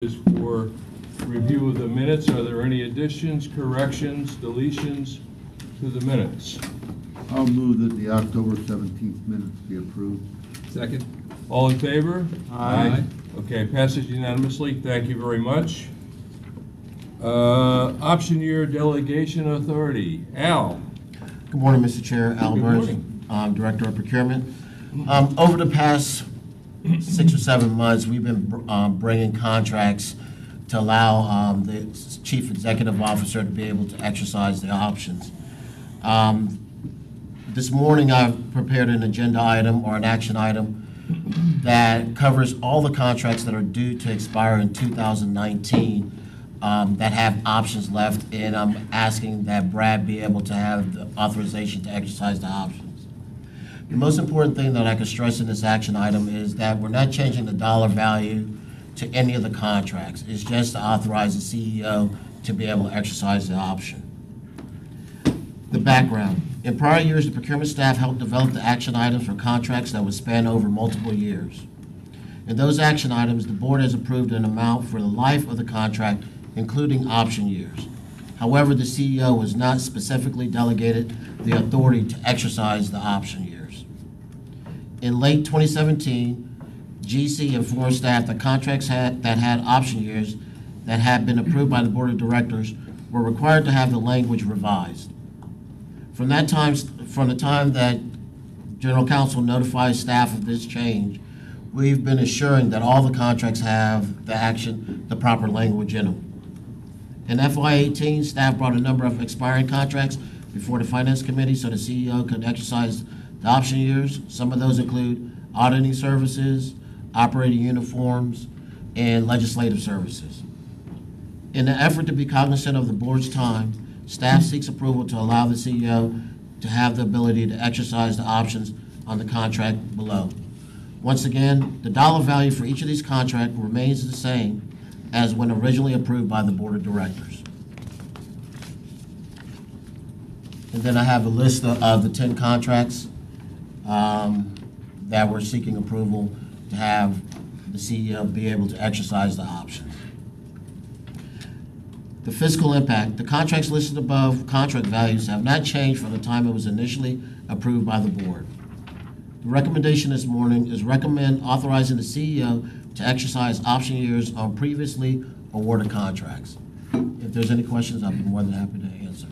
is for review of the minutes. Are there any additions, corrections, deletions to the minutes? I'll move that the October 17th minutes be approved. Second. All in favor? Aye. Okay, passes unanimously. Thank you very much. Option year delegation authority. Al. Good morning, Mr. Chair. Al Good Burns, morning. Director of Procurement. Over the past 6 or 7 months, we've been bringing contracts to allow the Chief Executive Officer to be able to exercise the options. This morning, I've prepared an agenda item or an action item that covers all the contracts that are due to expire in 2019 that have options left, and I'm asking that Brad be able to have the authorization to exercise the options. The most important thing that I can stress in this action item is that we're not changing the dollar value to any of the contracts. It's just to authorize the CEO to be able to exercise the option. The background. In prior years, the procurement staff helped develop the action items for contracts that would span over multiple years. In those action items, the board has approved an amount for the life of the contract, including option years. However, the CEO was not specifically delegated the authority to exercise the option years. In late 2017, GC informed staff that contracts that had option years that had been approved by the board of directors were required to have the language revised. From the time that General Counsel notified staff of this change, we've been assuring that all the contracts have the proper language in them. In FY18, staff brought a number of expiring contracts before the Finance Committee so the CEO could exercise the option years. Some of those include auditing services, operating uniforms, and legislative services. In the effort to be cognizant of the board's time, staff seeks approval to allow the CEO to have the ability to exercise the options on the contract below. Once again, the dollar value for each of these contracts remains the same as when originally approved by the board of directors. And then I have a list of the 10 contracts that we're seeking approval to have the CEO be able to exercise the options. The fiscal impact. The contracts listed above contract values have not changed from the time it was initially approved by the board. The recommendation this morning is recommend authorizing the CEO to exercise option years on previously awarded contracts. If there's any questions, I'll be more than happy to answer.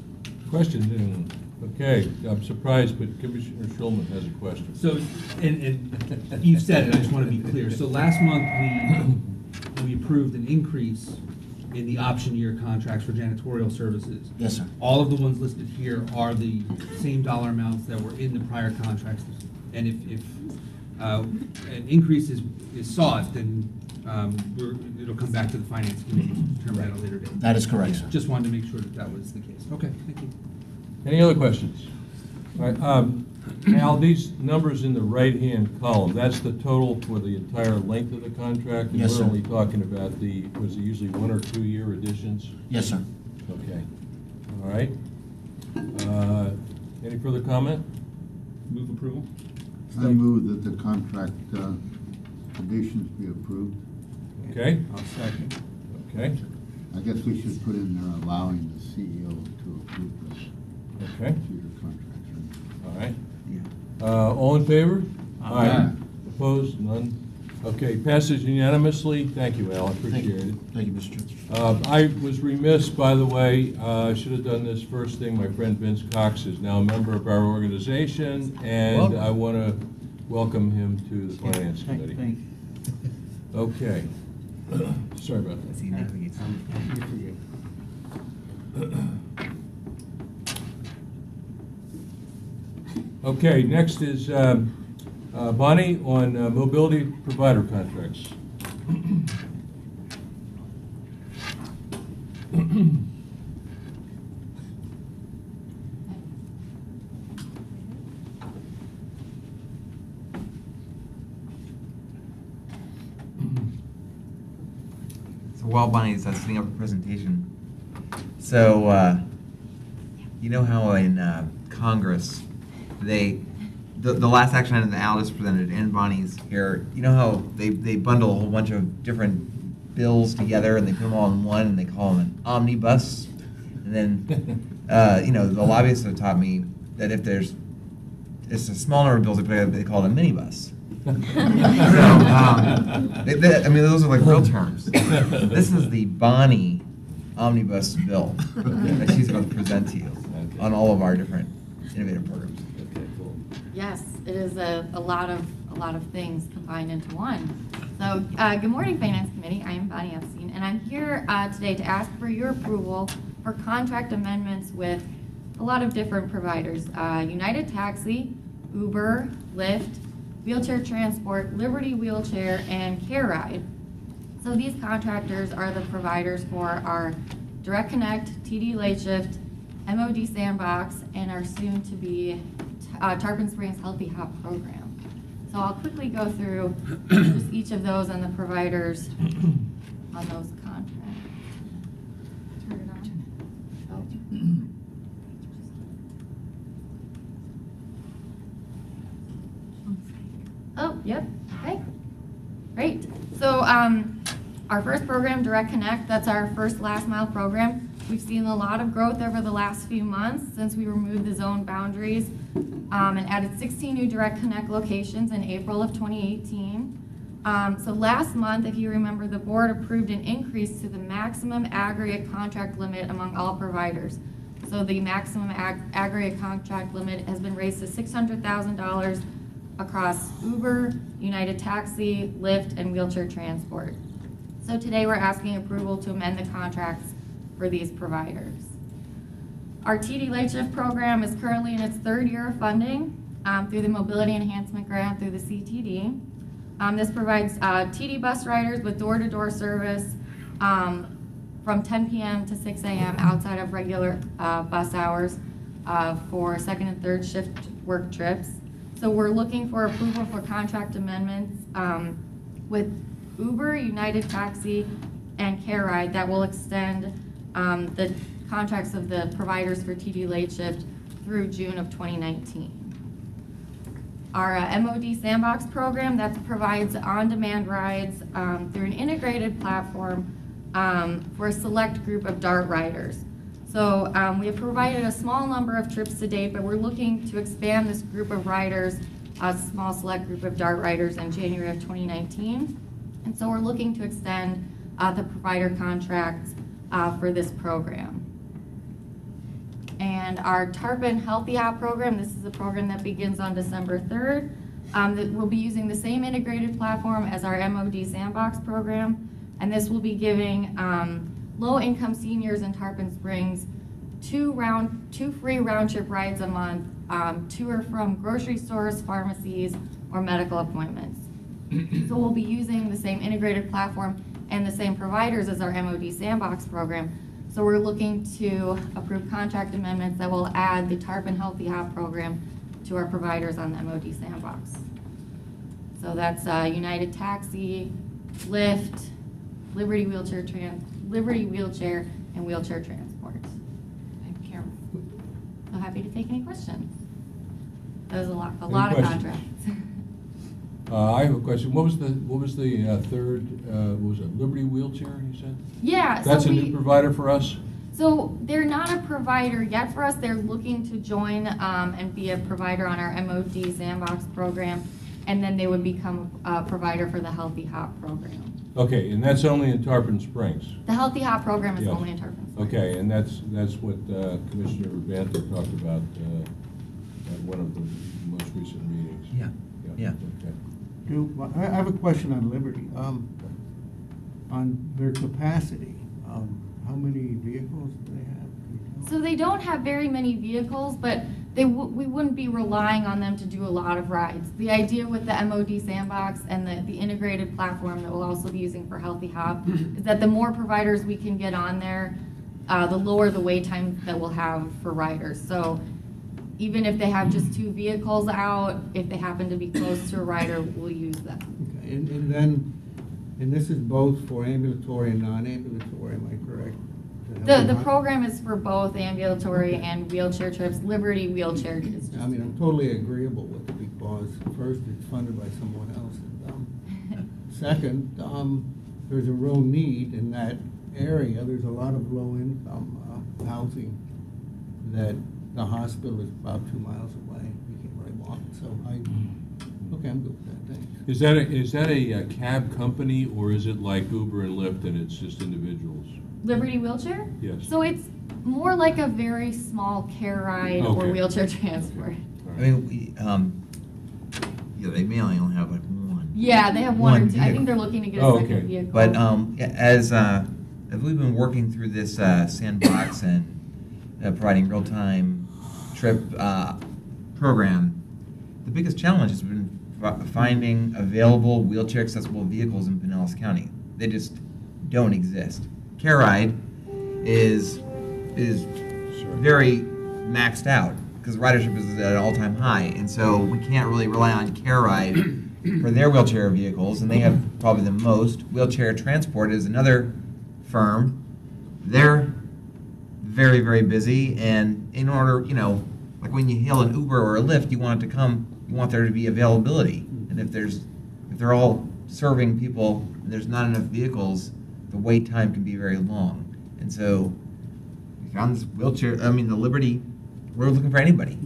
Question? Okay, I'm surprised, but Commissioner Schulman has a question. So, and you've said it, I just want to be clear. So last month, we approved an increase in the option year contracts for janitorial services. Yes, sir. All of the ones listed here are the same dollar amounts that were in the prior contracts. And if an increase is sought, then it'll come back to the Finance Committee to determine at a later date. That is correct, sir. Just wanted to make sure that that was the case. Okay, thank you. Any other questions? All right, Al, these numbers in the right-hand column, that's the total for the entire length of the contract? Yes, sir. And we're only talking about was it usually 1 or 2 year additions? Yes, sir. Okay. All right. Any further comment? Move approval. I move that the contract conditions be approved. Okay. I'll second. Okay. I guess we should put in there allowing the CEO to approve this Okay. future contracts. All right. Yeah. All in favor? Aye. Opposed? None? Okay, passes unanimously. Thank you, Al, I Thank appreciate you. it. Thank you, Mr. Chair. I was remiss, by the way, I should have done this first thing. My friend Vince Cox is now a member of our organization, and Welcome. I want to welcome him to the Finance Committee. Okay. Sorry about that. He navigates. Okay, next is Bonnie on mobility provider contracts. So while Bonnie's setting up a presentation, so you know how in Congress the last action item that Al just presented and Bonnie's here, you know how they bundle a whole bunch of different bills together and they put them all in one and they call them an omnibus. And then, the lobbyists have taught me that if it's a small number of bills, they call it a minibus. Those are like real terms. This is the Bonnie omnibus bill that she's going to present to you on all of our different innovative programs. Okay, cool. Yes, it is a lot of things combined into one. So, good morning, Finance Committee. I am Bonnie Epstein, and I'm here today to ask for your approval for contract amendments with a lot of different providers. United Taxi, Uber, Lyft, Wheelchair Transport, Liberty Wheelchair, and Care Ride. So these contractors are the providers for our Direct Connect, TD Late Shift, MOD Sandbox, and our soon-to-be Tarpon Springs Healthy Hop program. So I'll quickly go through just each of those and the providers on those contracts. Turn it on. Oh, yep, okay, great. So our first program, Direct Connect, that's our first last mile program. We've seen a lot of growth over the last few months since we removed the zone boundaries and added 16 new Direct Connect locations in April of 2018. So last month, if you remember, the board approved an increase to the maximum aggregate contract limit among all providers. So the maximum aggregate contract limit has been raised to $600,000 across Uber, United Taxi, Lyft, and Wheelchair Transport. So today we're asking approval to amend the contracts for these providers. Our TD Late Shift program is currently in its third year of funding through the Mobility Enhancement Grant through the CTD. This provides TD bus riders with door-to-door service from 10 p.m. to 6 a.m. outside of regular bus hours for second and third shift work trips. So we're looking for approval for contract amendments with Uber, United Taxi, and Care Ride that will extend the contracts of the providers for TD Late Shift through June of 2019. Our MOD Sandbox program that provides on-demand rides through an integrated platform for a select group of DART riders. So we have provided a small number of trips to date, but we're looking to expand this group of riders, a small select group of DART riders in January of 2019. And so we're looking to extend the provider contracts for this program. And our Tarpon Healthy Hop program, this is a program that begins on December 3rd. That will be using the same integrated platform as our MOD Sandbox program. And this will be giving low-income seniors in Tarpon Springs two free round-trip rides a month to or from grocery stores, pharmacies, or medical appointments. So we'll be using the same integrated platform and the same providers as our MOD Sandbox program. So we're looking to approve contract amendments that will add the Tarpon Healthy Hop program to our providers on the MOD Sandbox. So that's United Taxi, Lyft, Liberty Wheelchair, and Wheelchair Transport. I'm Karen. So happy to take any questions. That was a lot of contracts. I have a question. What was the third? What was it? Liberty Wheelchair? You said. Yeah. That's a new provider for us. So they're not a provider yet for us. They're looking to join and be a provider on our MOD Sandbox program, and then they would become a provider for the Healthy Hop program. Okay, and that's only in Tarpon Springs. The Healthy Hop program is Yes. only in Tarpon Springs. Okay, and that's what Commissioner Banter talked about at one of the most recent meetings. Yeah. Okay. I have a question on Liberty. On their capacity, how many vehicles do they have? So they don't have very many vehicles, but we wouldn't be relying on them to do a lot of rides. The idea with the MOD Sandbox and the integrated platform that we'll also be using for Healthy Hop is that the more providers we can get on there, the lower the wait time that we'll have for riders. So even if they have just 2 vehicles out, if they happen to be close to a rider, we'll use them. Okay, and this is both for ambulatory and non-ambulatory, am I correct? The program is for both ambulatory and wheelchair trips. Liberty Wheelchair is just. I mean, I'm totally agreeable with it because first, it's funded by someone else. And, second, there's a real need in that area. There's a lot of low-income housing that the hospital is about 2 miles away. You can't really walk. So okay, I'm good with that. Thanks. Is that a cab company, or is it like Uber and Lyft and it's just individuals? Liberty Wheelchair? Yes. So it's more like a very small care ride or Okay. wheelchair transport. I mean, they may only have like one. Yeah, they have one or One two. I vehicle. think they're looking to get a Oh, second okay. vehicle. But as we've been working through this sandbox and providing real-time trip program, the biggest challenge has been finding available wheelchair-accessible vehicles in Pinellas County. They just don't exist. CareRide is very maxed out because ridership is at an all-time high, and so we can't really rely on CareRide for their wheelchair vehicles, and they have probably the most. Wheelchair Transport is another firm. They're very, very busy, and in order, like when you hail an Uber or a Lyft, you want it to come, you want there to be availability, and if they're all serving people and there's not enough vehicles, the wait time can be very long. And so we found this wheelchair, the Liberty, we're looking for anybody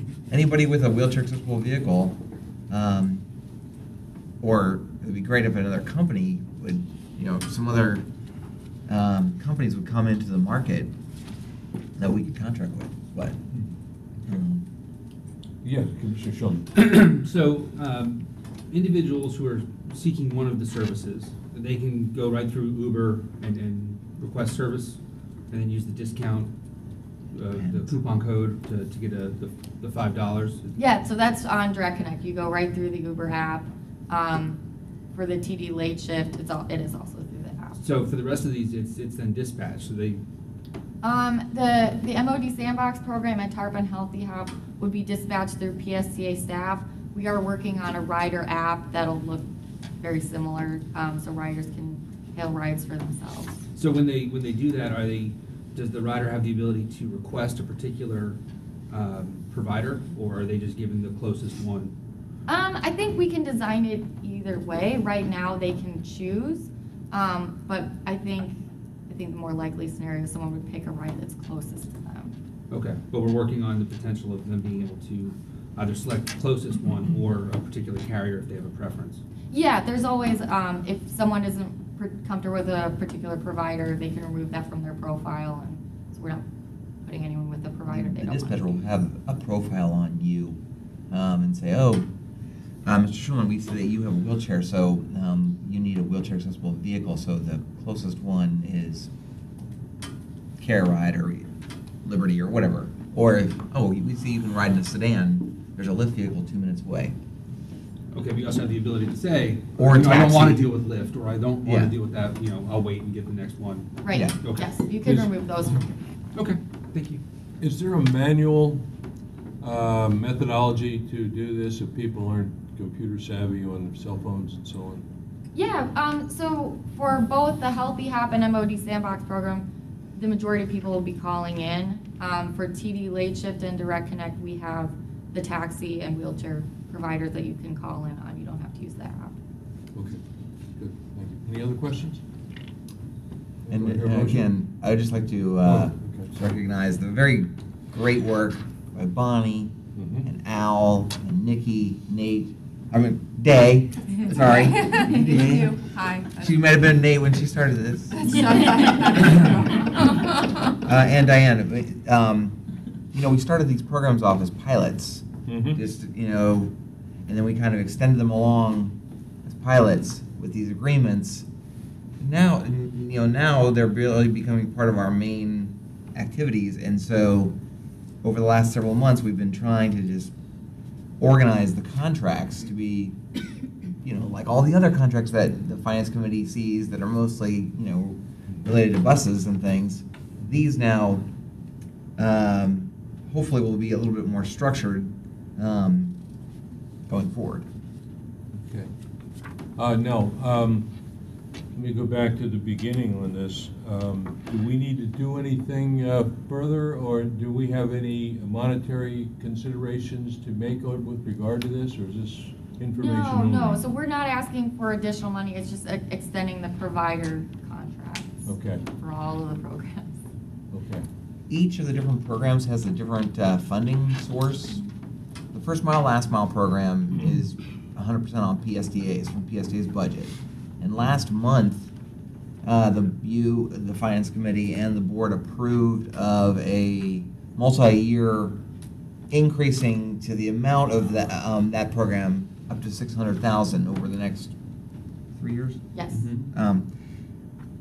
with a wheelchair accessible vehicle, or it would be great if another company would, some other companies would come into the market that we could contract with, but. Yes, Commissioner Schulman. So, individuals who are seeking one of the services, they can go right through Uber and request service, and then use the discount, the coupon code to get the $5. Yeah, so that's on Direct Connect. You go right through the Uber app. For the TD late shift, it is also through the app. So for the rest of these, it's then dispatched, so they, The MOD Sandbox program and Tarpon Healthy Hub would be dispatched through PSTA staff. We are working on a rider app that'll look very similar, so riders can hail rides for themselves. so when they do that, does the rider have the ability to request a particular provider, or are they just given the closest one? I think we can design it either way. Right now, they can choose, but I think the more likely scenario is someone would pick a ride that's closest to them. Okay, but we're working on the potential of them being able to either select the closest one or a particular carrier if they have a preference. Yeah, there's always, if someone isn't comfortable with a particular provider, they can remove that from their profile, and so we're not putting anyone with a provider they The don't dispatcher want. will have a profile on you and say, Mr. Schulman, we see that you have a wheelchair, so you need a wheelchair accessible vehicle, so the closest one is CareRide or Liberty or whatever. Or, we see you can ride in a sedan, there's a Lyft vehicle 2 minutes away. Okay, but you also have the ability to say, Or I don't taxi. want to deal with Lyft, or I don't want Yeah. to deal with that, I'll wait and get the next one. Right, Yeah. Okay. yes, you can Is- remove those from your. Okay, thank you. Is there a manual methodology to do this if people aren't computer savvy on their cell phones and so on? Yeah, so for both the Healthy Hop and MOD Sandbox program, the majority of people will be calling in. For TD Late Shift and Direct Connect, we have the taxi and wheelchair providers that you can call in on. You don't have to use the app. Okay, good, thank you. Any other questions? And Do I hear a motion? again, I would just like to Okay. recognize the very great work by Bonnie Mhm. and Al and Nikki, Day, sorry. Thank you. Hi. She might have been Nate when she started this. Yeah. And Diane, we started these programs off as pilots, Mhm. just, and then we kind of extended them along as pilots with these agreements. Now, now they're really becoming part of our main activities, and so over the last several months, we've been trying to just organize the contracts to be, like all the other contracts that the Finance Committee sees that are mostly, related to buses and things. These now, hopefully, will be a little bit more structured going forward. Okay. No, let me go back to the beginning on this. Do we need to do anything further, or do we have any monetary considerations to make with regard to this, or is this information No, only? no, so we're not asking for additional money, it's just extending the provider contracts. Okay. For all of the programs. Okay. Each of the different programs has a different funding source. The first mile, last mile program is 100% on PSTA's, from PSTA's budget. And last month, the Finance Committee and the board approved of a multi-year increasing to the amount of that program up to $600,000 over the next 3 years. Yes.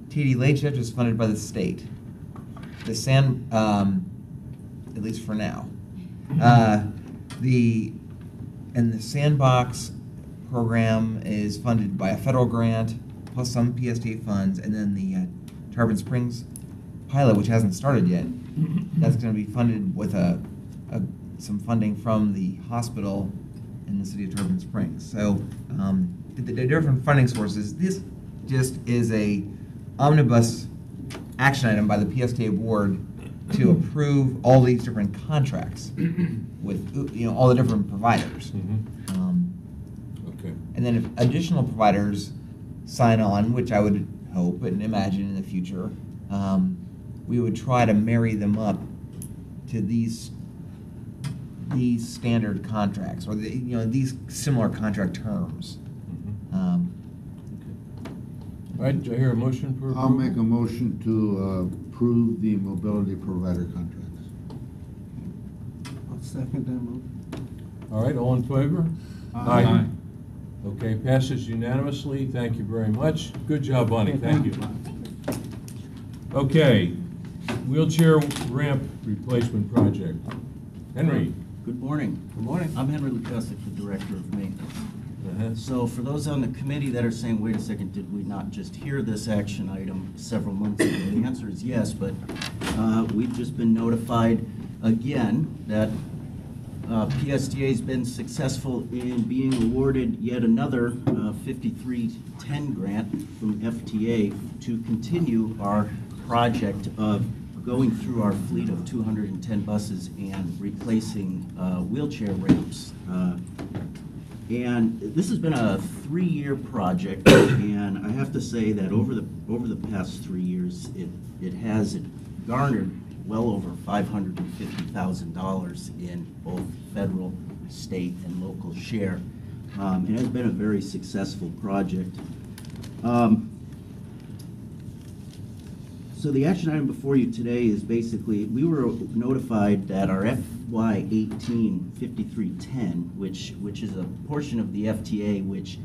TD Late Shift is funded by the state. At least for now. The Sandbox program is funded by a federal grant plus some PSTA funds, and then the Tarpon Springs pilot, which hasn't started yet, that's going to be funded with some funding from the hospital in the city of Tarpon Springs. So the different funding sources. This just is a omnibus action item by the PSTA board to approve all these different contracts with all the different providers. Okay. And then if additional providers sign on, which I would hope and imagine in the future, we would try to marry them up to these standard contracts or these similar contract terms. All right, do I hear a motion for approval? I'll make a motion to approve the mobility provider contracts. I'll second that move. All right, all in favor? Aye. Okay, passes unanimously. Thank you very much. Good job, Bonnie. Thank you. Okay, wheelchair ramp replacement project. Henry. Good morning. Good morning. I'm Henry Lukasik, the Director of Maintenance. So for those on the committee that are saying, wait a second, did we not just hear this action item several months ago? The answer is yes, but we've just been notified again that PSTA has been successful in being awarded yet another 5310 grant from FTA to continue our project of going through our fleet of 210 buses and replacing wheelchair ramps. And this has been a 3-year project, and I have to say that over the past 3 years, it has garnered well over $550,000 in both federal, state, and local share. It has been a very successful project. So the action item before you today is basically, we were notified that our FY18 5310, which is a portion of the FTA which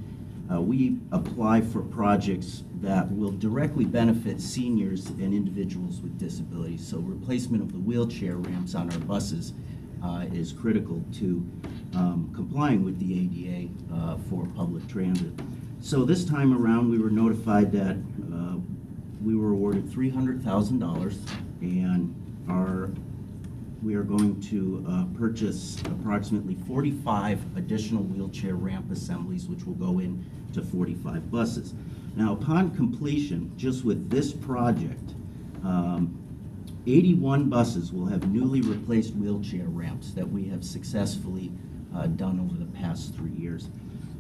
we apply for projects that will directly benefit seniors and individuals with disabilities. So replacement of the wheelchair ramps on our buses is critical to complying with the ADA for public transit. So this time around, we were notified that we were awarded $300,000, and we are going to purchase approximately 45 additional wheelchair ramp assemblies, which will go in to 45 buses. Now, upon completion, just with this project, 81 buses will have newly replaced wheelchair ramps that we have successfully done over the past 3 years.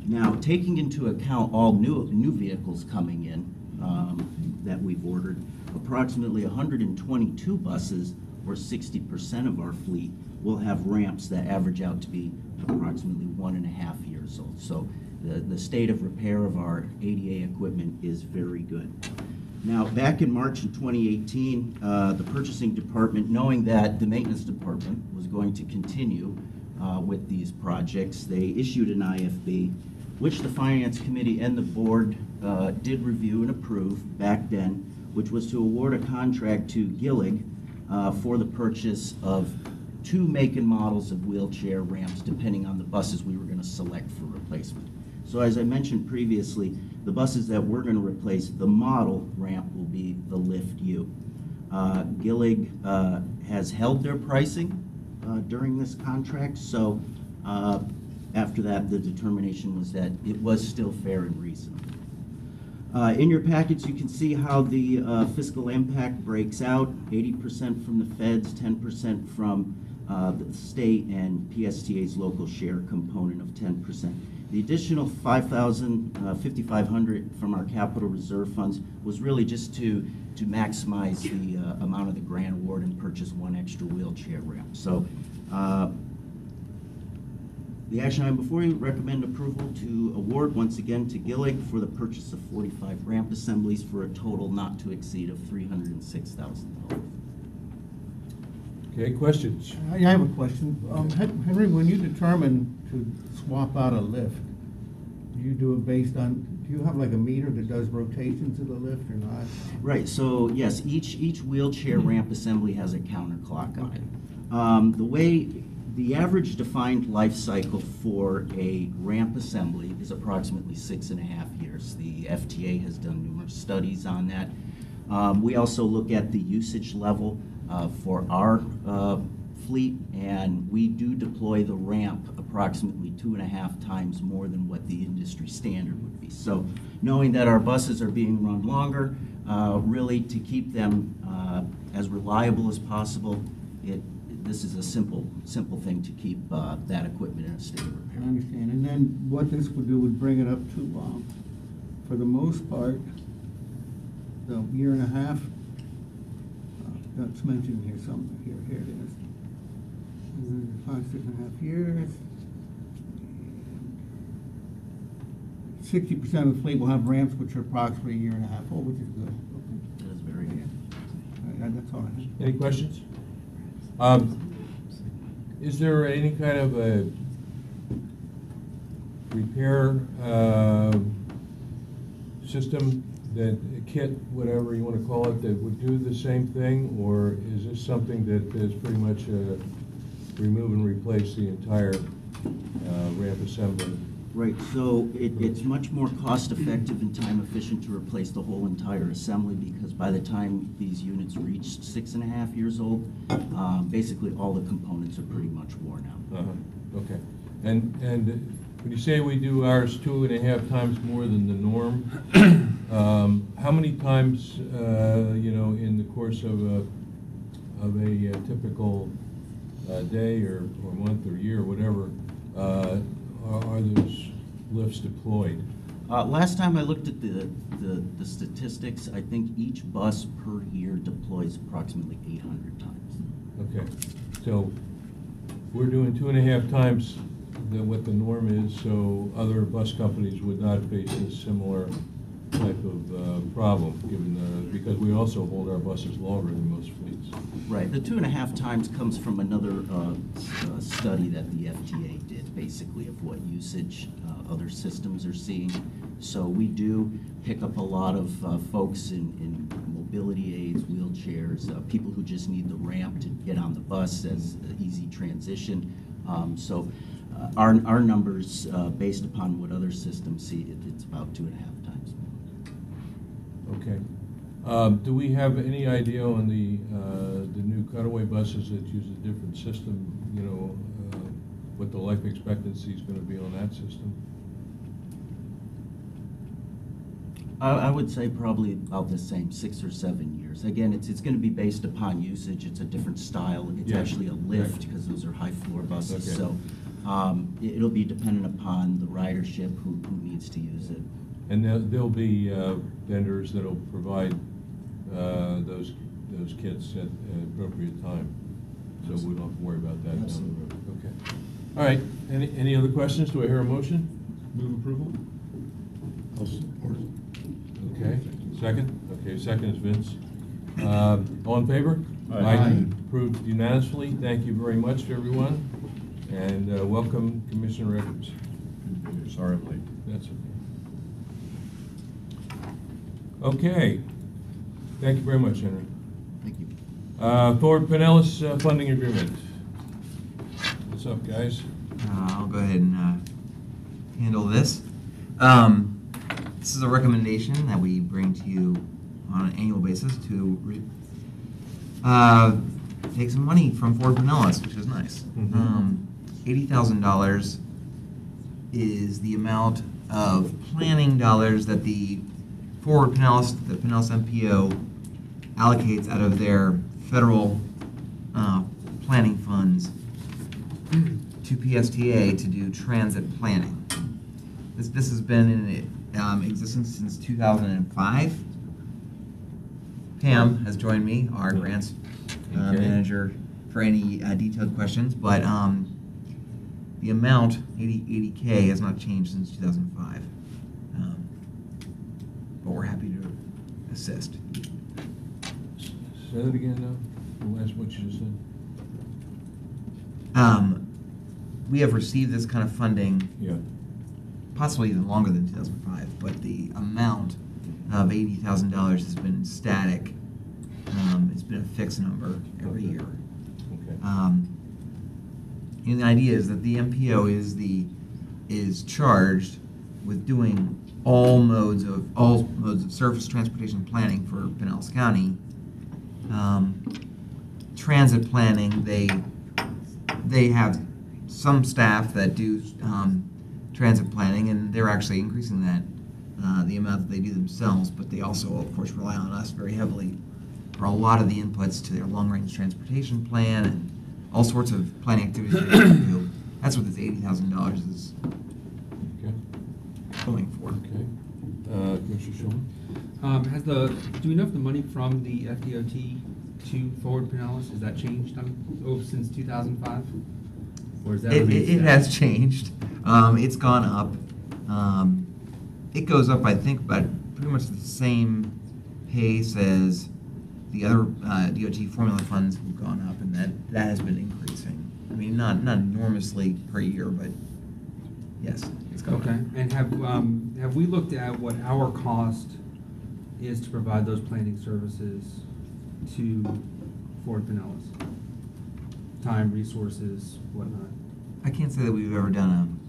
Now, taking into account all new vehicles coming in that we've ordered, approximately 122 buses, or 60% of our fleet, will have ramps that average out to be approximately 1.5 years old. So the state of repair of our ADA equipment is very good. Now, back in March of 2018, the purchasing department, knowing that the maintenance department was going to continue with these projects, they issued an IFB, which the Finance Committee and the board did review and approve back then, which was to award a contract to Gillig for the purchase of 2 make and models of wheelchair ramps, depending on the buses we were going to select for replacement. So as I mentioned previously, the buses that we're going to replace, the model ramp will be the Lift U. Gillig has held their pricing during this contract, so after that, the determination was that it was still fair and reasonable. In your packets, you can see how the fiscal impact breaks out: 80% from the feds, 10% from the state, and PSTA's local share component of 10%. The additional 5,500 from our capital reserve funds was really just to maximize the amount of the grant award and purchase one extra wheelchair ramp. So the action item before you, recommend approval to award once again to Gillig for the purchase of 45 ramp assemblies for a total not to exceed of $306,000. Okay, questions? I have a question. Henry, when you determine to swap out a lift, do you do it based on, do you have like a meter that does rotations of the lift or not? Right, so yes, each wheelchair ramp assembly has a counter clock on it. The average defined life cycle for a ramp assembly is approximately 6.5 years. The FTA has done numerous studies on that. We also look at the usage level for our fleet, and we do deploy the ramp approximately 2.5 times more than what the industry standard would be. So knowing that our buses are being run longer, really to keep them as reliable as possible, this is a simple thing to keep that equipment in a state of I repair. understand. And then what this would do would bring it up to, for the most part, the year and a half. That's mentioned here somewhere. Here it is. 5.5 years. 60% of the fleet will have ramps which are approximately a year and a half old, which is good. Okay. That is very good. That's all I have. Any questions? Is there any kind of a repair system, that a kit, whatever you want to call it, that would do the same thing, or is this something that is pretty much remove and replace the entire ramp assembly? Right, so it's much more cost effective and time efficient to replace the whole entire assembly, because by the time these units reach 6.5 years old, basically all the components are pretty much worn out. Okay. And when you say we do ours 2.5 times more than the norm, how many times, in the course of a typical day or month or year, whatever, are those lifts deployed? Last time I looked at the statistics, I think each bus per year deploys approximately 800 times. Okay, so we're doing 2.5 times than what the norm is, so other bus companies would not face a similar type of problem, because we also hold our buses longer than most fleets. Right, the 2.5 times comes from another study that the FTA did, basically, of what usage other systems are seeing. So we do pick up a lot of folks in mobility aids, wheelchairs, people who just need the ramp to get on the bus as an easy transition. Our numbers, based upon what other systems see, it's about 2.5 times. Okay. Do we have any idea on the new cutaway buses that use a different system, what the life expectancy is going to be on that system? I would say probably about the same, 6 or 7 years. Again, it's going to be based upon usage. It's a different style. It's actually a lift, because those are high floor buses. Okay. So it'll be dependent upon the ridership who needs to use it. And there'll be vendors that'll provide those kits at an appropriate time, so we don't have to worry about that down the road. Okay. All right. Any other questions? Do I hear a motion? Move approval? I'll support. Okay. Second? Okay, second is Vince. All in favor? Aye. Approved unanimously. Thank you very much to everyone, and welcome Commissioner Edwards. Sorry I'm late. That's okay. Okay. Thank you very much, Henry. Thank you. Forward Pinellas funding agreement. What's up, guys? I'll go ahead and handle this. This is a recommendation that we bring to you on an annual basis to take some money from Fort Pinellas, which is nice. $80,000 is the amount of planning dollars that the Pinellas MPO allocates out of their federal planning funds to PSTA to do transit planning. This has been in existence since 2005. Pam has joined me, our grants Okay. manager, for any detailed questions, but the amount, 80K, has not changed since 2005. But we're happy to assist. Say that again now, the last what you just said. We have received this kind of funding Yeah. possibly even longer than 2005, but the amount of $80,000 has been static. It's been a fixed number every Okay. year. Okay. And the idea is that the MPO is charged with doing all modes of surface transportation planning for Pinellas County. Transit planning, they have some staff that do transit planning, and they're actually increasing that the amount that they do themselves. But they also, of course, rely on us very heavily for a lot of the inputs to their long-range transportation plan and all sorts of planning activities they do. That's what this $80,000 is Okay. going for. Okay. Commissioner Shulman? Do we know if the money from the FDOT to Forward Pinellas, has that changed since 2005? Or is that It has changed. It's gone up. It goes up, I think, about pretty much the same pace as the other DOT formula funds have gone up, and that has been increasing. I mean, not enormously per year, but yes, it's going Okay, up. and have we looked at what our cost is to provide those planning services to Fort Pinellas? Time, resources, whatnot. I can't say that we've ever done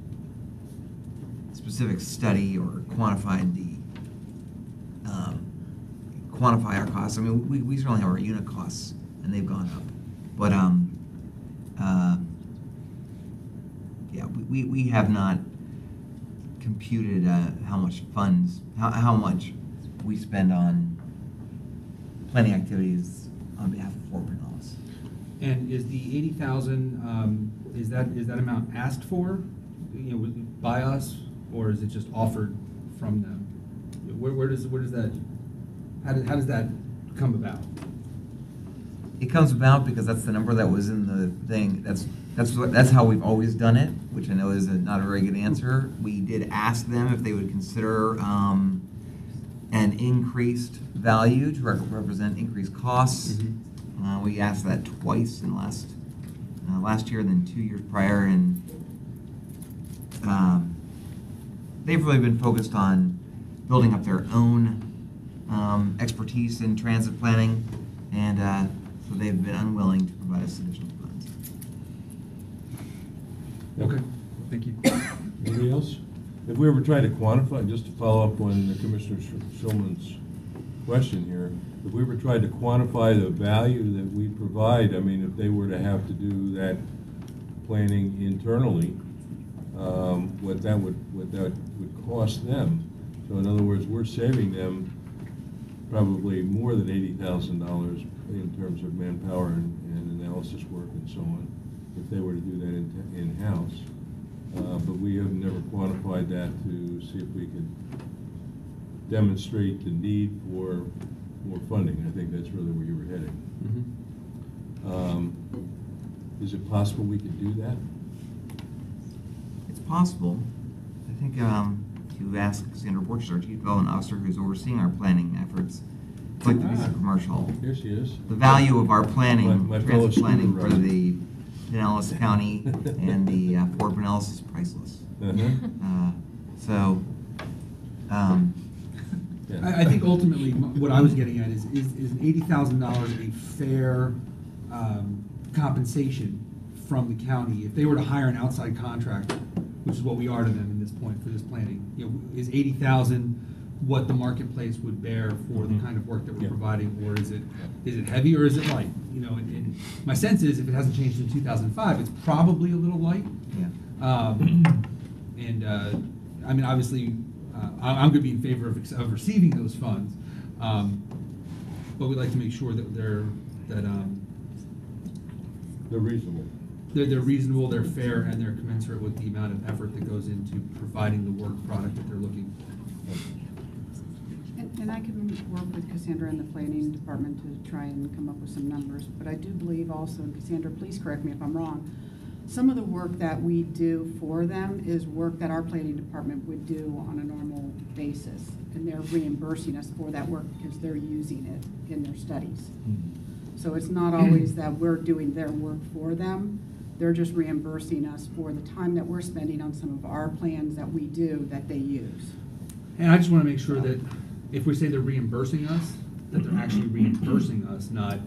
a specific study or quantified quantify our costs. I mean, we certainly have our unit costs, and they've gone up. But yeah, we have not computed how much funds, how much we spend on planning activities on behalf of Fort Pinellas. And is the 80,000, is that amount asked for, by us, or is it just offered from them? Where does that, how does that come about? It comes about because that's the number that was in the thing. That's how we've always done it, which I know is not a very good answer. We did ask them if they would consider an increased value to represent increased costs. Mm-hmm. We asked that twice in last year, then 2 years prior, and they've really been focused on building up their own expertise in transit planning, and so they've been unwilling to provide us additional funds. Okay, thank you. Anybody else? Have we ever tried to quantify, just to follow up on Commissioner Schulman's question here, have we ever tried to quantify the value that we provide? I mean, if they were to have to do that planning internally, what that would cost them. So in other words, we're saving them probably more than $80,000 in terms of manpower and analysis work and so on, if they were to do that in-house. But we have never quantified that to see if we could demonstrate the need for more funding. I think that's really where you were heading. Mm-hmm. Is it possible we could do that? It's possible. I think if you ask Sandra Borchers, our Chief Development Officer, who's overseeing our planning efforts, it's like the Visa commercial. Here she is. The value of our planning, My fellow transit planning student for rider. the Pinellas County and the Fort Pinellas is priceless. So, Yeah. I think ultimately, what I was getting at is an $80,000 a fair compensation from the county? If they were to hire an outside contractor, which is what we are to them in this point for this planning, is 80,000 what the marketplace would bear for the kind of work that we're Yeah. providing, or is it heavy or is it light? And my sense is if it hasn't changed in 2005, it's probably a little light. yeah. I mean, obviously, I'm going to be in favor of receiving those funds, but we'd like to make sure that They're reasonable. they're reasonable, they're fair, and they're commensurate with the amount of effort that goes into providing the work product that they're looking for. And I can work with Cassandra and the planning department to try and come up with some numbers, but I do believe also, and Cassandra, please correct me if I'm wrong, some of the work that we do for them is work that our planning department would do on a normal basis, and they're reimbursing us for that work because they're using it in their studies. So it's not always that we're doing their work for them, they're just reimbursing us for the time that we're spending on some of our plans that we do that they use. And I just want to make sure that if we say they're reimbursing us, that they're actually reimbursing us, not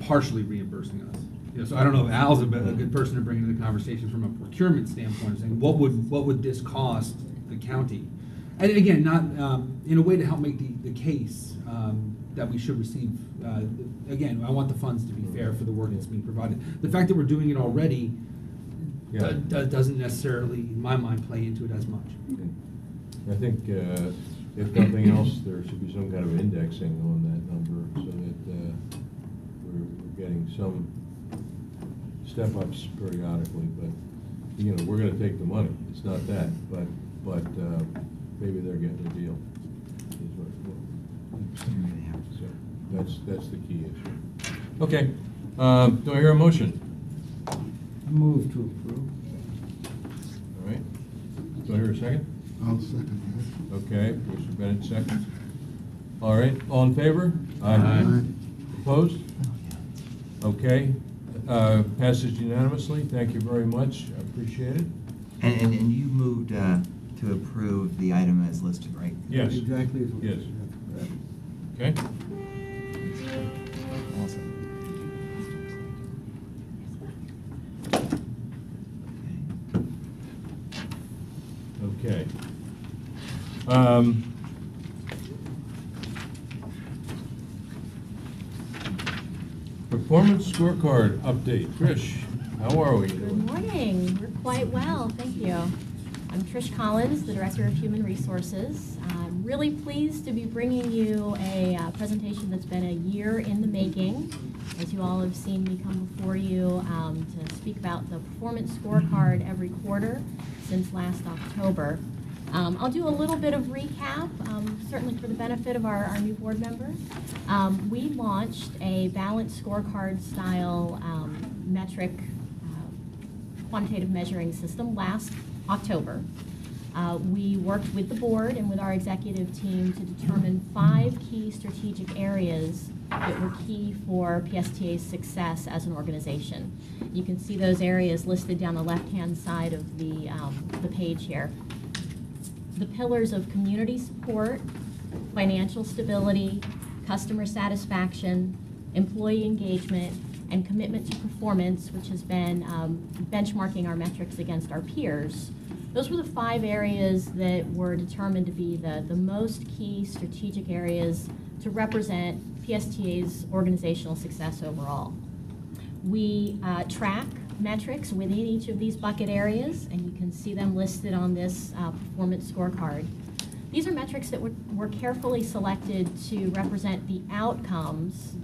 partially reimbursing us. You know, so I don't know if Al's a good person to bring into the conversation from a procurement standpoint, saying what would this cost the county? And again, not in a way to help make the case that we should receive. Again, I want the funds to be fair for the work that's being provided. The fact that we're doing it already doesn't necessarily, in my mind, play into it as much. I think, if nothing else, there should be some kind of indexing on that number so that we're getting some step-ups periodically, but, you know, we're gonna take the money, it's not that, but maybe they're getting a deal. So that's the key issue. Okay, do I hear a motion? I move to approve. All right, do I hear a second? I'll second Okay, Mr. Bennett seconds. All right, all in favor? that. Opposed? Okay, passes unanimously. Thank you very much. I appreciate it. And you moved to approve the item as listed, right? Yes. Exactly as what Yes. you said. Okay. Awesome. Okay. Performance scorecard update. Trish, how are we? Good morning. We're quite well, thank you. I'm Trish Collins, the Director of Human Resources. I'm really pleased to be bringing you a presentation that's been a year in the making. As you all have seen me come before you to speak about the performance scorecard every quarter since last October. I'll do a little bit of recap, certainly for the benefit of our new board members. We launched a balanced scorecard style metric quantitative measuring system last October. We worked with the board and with our executive team to determine 5 key strategic areas that were key for PSTA's success as an organization. You can see those areas listed down the left-hand side of the page here. The pillars of community support, financial stability, customer satisfaction, employee engagement, and commitment to performance, which has been benchmarking our metrics against our peers. Those were the 5 areas that were determined to be the most key strategic areas to represent PSTA's organizational success overall. We track metrics within each of these bucket areas, and you can see them listed on this performance scorecard. These are metrics that were carefully selected to represent the outcomes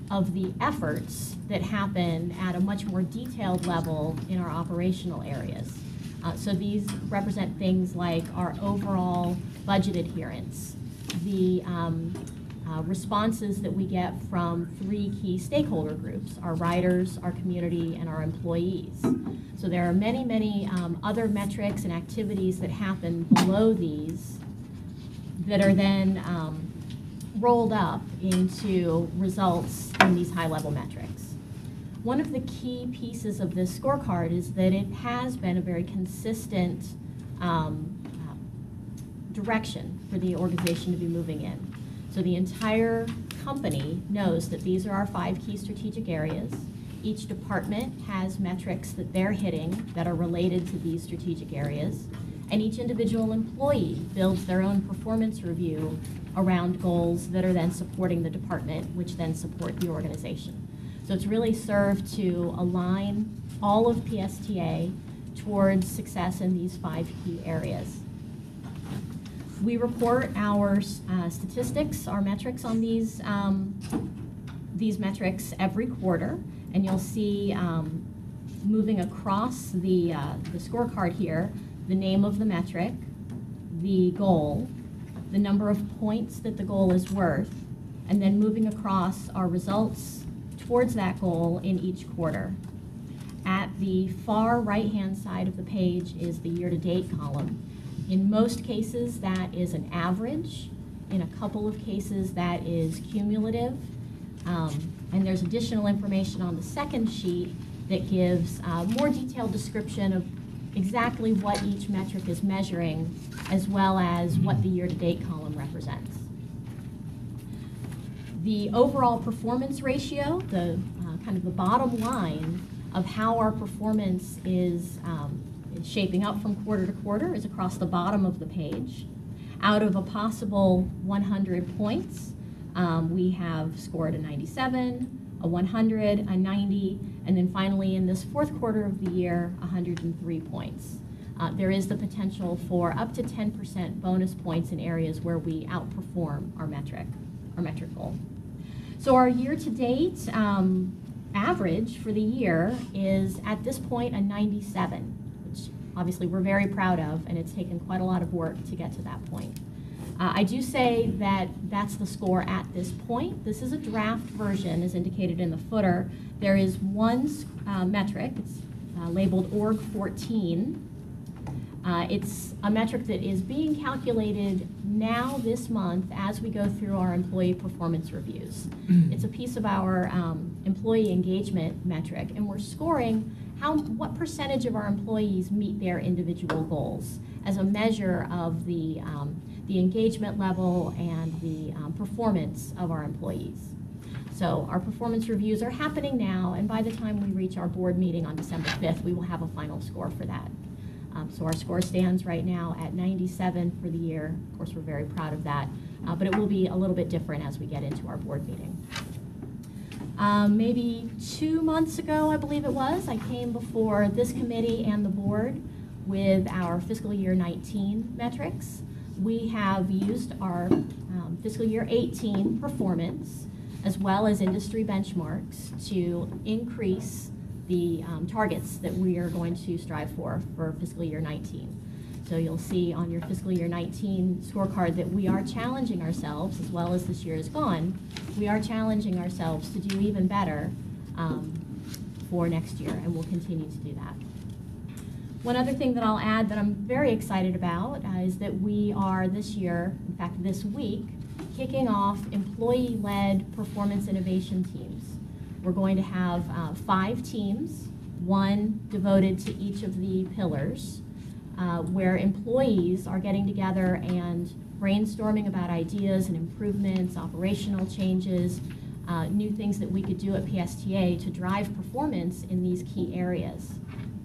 of the efforts that happen at a much more detailed level in our operational areas. So these represent things like our overall budget adherence, the responses that we get from 3 key stakeholder groups, our riders, our community, and our employees. So there are many, many other metrics and activities that happen below these that are then rolled up into results in these high-level metrics. One of the key pieces of this scorecard is that it has been a very consistent direction for the organization to be moving in. So the entire company knows that these are our 5 key strategic areas. Each department has metrics that they're hitting that are related to these strategic areas. And each individual employee builds their own performance review around goals that are then supporting the department, which then support the organization. So it's really served to align all of PSTA towards success in these 5 key areas. We report our statistics, our metrics on these metrics every quarter, and you'll see moving across the scorecard here, the name of the metric, the goal, the number of points that the goal is worth, and then moving across our results towards that goal in each quarter. At the far right-hand side of the page is the year-to-date column. In most cases, that is an average. In a couple of cases, that is cumulative. And there's additional information on the second sheet that gives more detailed description of exactly what each metric is measuring, as well as what the year-to-date column represents. The overall performance ratio, the kind of the bottom line of how our performance is shaping up from quarter to quarter, is across the bottom of the page. Out of a possible 100 points, we have scored a 97, a 100, a 90, and then finally in this fourth quarter of the year, 103 points. There is the potential for up to 10% bonus points in areas where we outperform our metric goal. So our year-to-date average for the year is at this point a 97, which obviously we're very proud of, and it's taken quite a lot of work to get to that point. I do say that that's the score at this point. This is a draft version, as indicated in the footer. There is one metric, it's labeled Org 14. It's a metric that is being calculated now this month as we go through our employee performance reviews. It's a piece of our employee engagement metric, and we're scoring what percentage of our employees meet their individual goals as a measure of the engagement level and the performance of our employees. So our performance reviews are happening now, and by the time we reach our board meeting on December 5th, we will have a final score for that. So our score stands right now at 97 for the year. Of course, we're very proud of that, but it will be a little bit different as we get into our board meeting. Maybe 2 months ago, I believe it was, I came before this committee and the board with our fiscal year 19 metrics. We have used our fiscal year 18 performance as well as industry benchmarks to increase the targets that we are going to strive for fiscal year 19. So you'll see on your fiscal year 19 scorecard that we are challenging ourselves, as well as this year is gone, we are challenging ourselves to do even better for next year, and we'll continue to do that. One other thing that I'll add that I'm very excited about is that we are this year, in fact this week, kicking off employee-led performance innovation teams. We're going to have 5 teams, one devoted to each of the pillars, where employees are getting together and brainstorming about ideas and improvements, operational changes, new things that we could do at PSTA to drive performance in these key areas.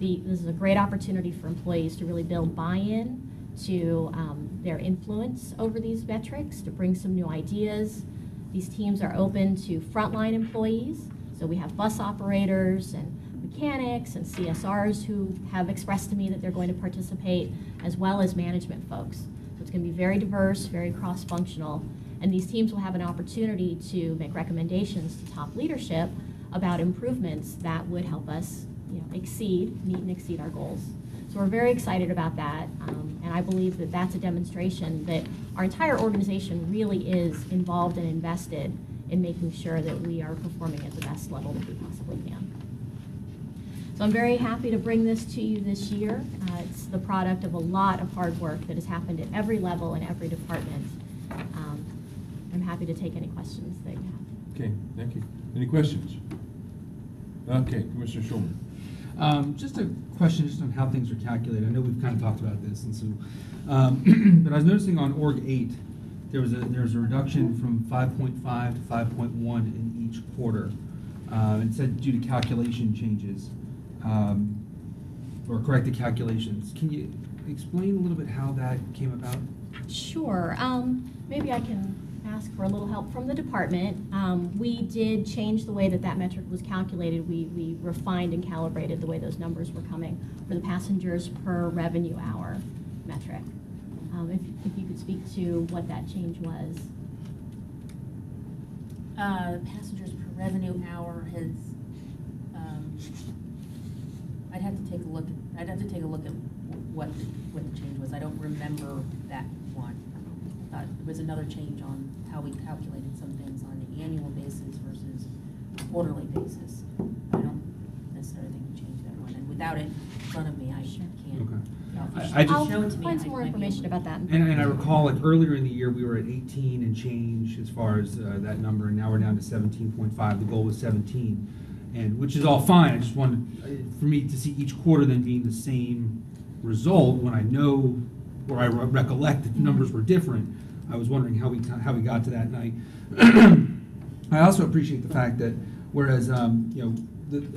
This is a great opportunity for employees to really build buy-in to their influence over these metrics, to bring some new ideas. These teams are open to frontline employees, so we have bus operators and mechanics and CSRs who have expressed to me that they're going to participate, as well as management folks. So it's going to be very diverse, very cross-functional, and these teams will have an opportunity to make recommendations to top leadership about improvements that would help us meet and exceed our goals. So we're very excited about that, and I believe that that's a demonstration that our entire organization really is involved and invested in making sure that we are performing at the best level that we possibly can. So I'm very happy to bring this to you this year. It's the product of a lot of hard work that has happened at every level and every department. I'm happy to take any questions that you have. Okay, thank you. Any questions? Okay, Commissioner Schulman. Just a question just on how things are calculated. I know we've kind of talked about this, and so, but I was noticing on Org 8, there was a reduction from 5.5 to 5.1 in each quarter. It said due to calculation changes, or corrected calculations. Can you explain a little bit how that came about? Sure. Maybe I can ask for a little help from the department. We did change the way that metric was calculated. We refined and calibrated the way those numbers were coming for the passengers per revenue hour metric. If you could speak to what that change was. Passengers per revenue hour has I'd have to take a look at what the change was. I don't remember that one. There was another change on how we calculated some things on an annual basis versus quarterly basis. I don't necessarily think we changed that one, and without it in front of me, I can't. Okay. I'll Show it to me, find I some more might be information able to- about that. And I recall, like, earlier in the year, we were at 18 and change as far as that number, and now we're down to 17.5. The goal was 17, and which is all fine. I just wanted, for me to see each quarter then being the same result when I know, or I recollect that the numbers were different. I was wondering how we got to that night. I also appreciate the fact that whereas, you know,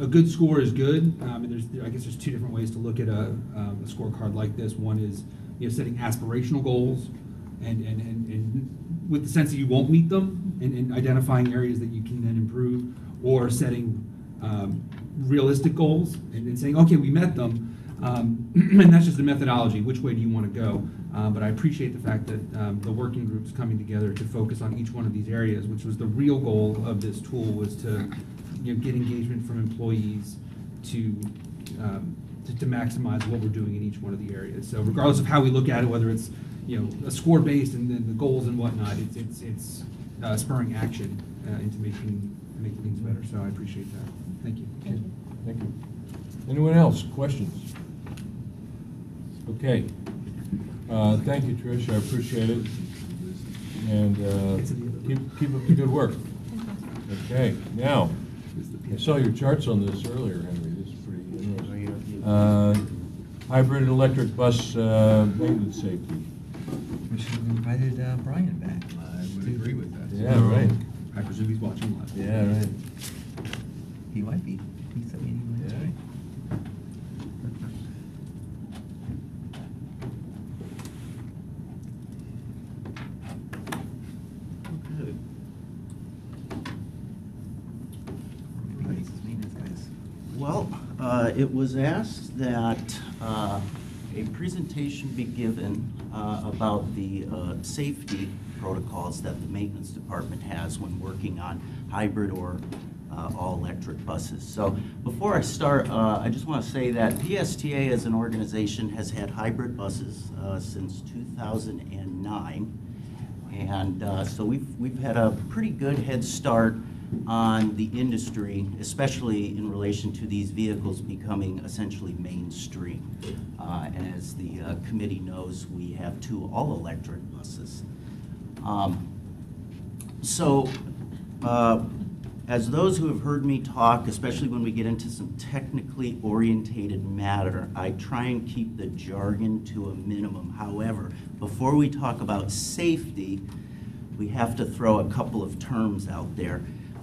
a good score is good. And I guess there's two different ways to look at a scorecard like this. One is, you know, setting aspirational goals, and with the sense that you won't meet them, and identifying areas that you can then improve, or setting realistic goals and saying, okay, we met them, and that's just the methodology. Which way do you want to go? But I appreciate the fact that the working group's coming together to focus on each one of these areas, which was the real goal of this tool, was to, you know, get engagement from employees to maximize what we're doing in each one of the areas. So regardless of how we look at it, whether it's, you know, a score based and then the goals and whatnot, it's spurring action into making things better. So I appreciate that. Thank you. Thank you. Anyone else? Questions? Okay. Thank you, Trish. I appreciate it. And keep up the good work. Okay. Now, I saw your charts on this earlier, Henry. This is pretty interesting. Hybrid and electric bus maintenance safety. We should have invited Brian back. I would agree with that. Yeah, right. I presume he's watching live. Yeah, right. He might be. He said he might. Yeah. Good. Well, it was asked that a presentation be given about the safety protocols that the maintenance department has when working on hybrid or all-electric buses. So before I start, I just want to say that PSTA as an organization has had hybrid buses since 2009. And so we've had a pretty good head start on the industry, especially in relation to these vehicles becoming essentially mainstream. And as the committee knows, we have 2 all-electric buses. As those who have heard me talk, especially when we get into some technically orientated matter, I try and keep the jargon to a minimum. However, before we talk about safety, we have to throw a couple of terms out there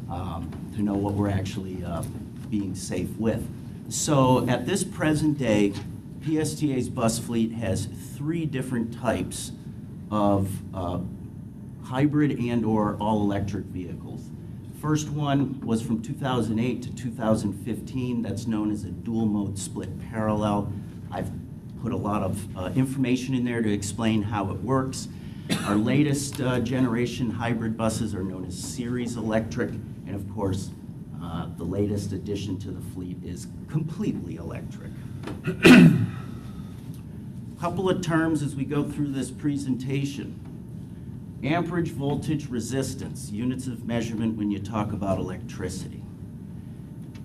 to know what we're actually being safe with. So at this present day, PSTA's bus fleet has 3 different types of hybrid and or all-electric vehicles. First one was from 2008 to 2015. That's known as a dual-mode split parallel. I've put a lot of information in there to explain how it works. Our latest generation hybrid buses are known as series electric, and of course, the latest addition to the fleet is completely electric. Couple of terms as we go through this presentation. Amperage, voltage, resistance, units of measurement when you talk about electricity.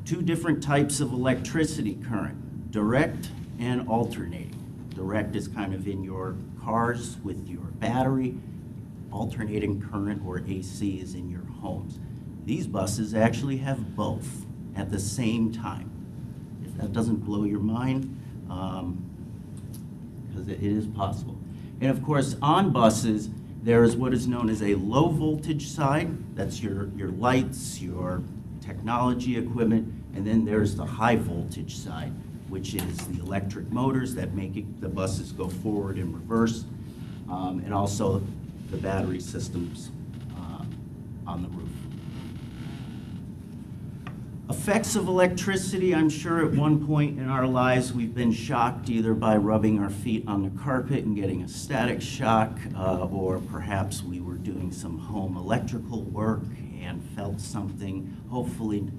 2 different types of electricity current, direct and alternating. Direct is kind of in your cars with your battery. Alternating current, or AC, is in your homes. These buses actually have both at the same time. If that doesn't blow your mind, because it is possible. And of course, on buses, there is what is known as a low voltage side. That's your lights, your technology equipment, and then there's the high voltage side, which is the electric motors that make the buses go forward and reverse, and also the battery systems on the roof. Effects of electricity, I'm sure at one point in our lives we've been shocked either by rubbing our feet on the carpet and getting a static shock, or perhaps we were doing some home electrical work and felt something, hopefully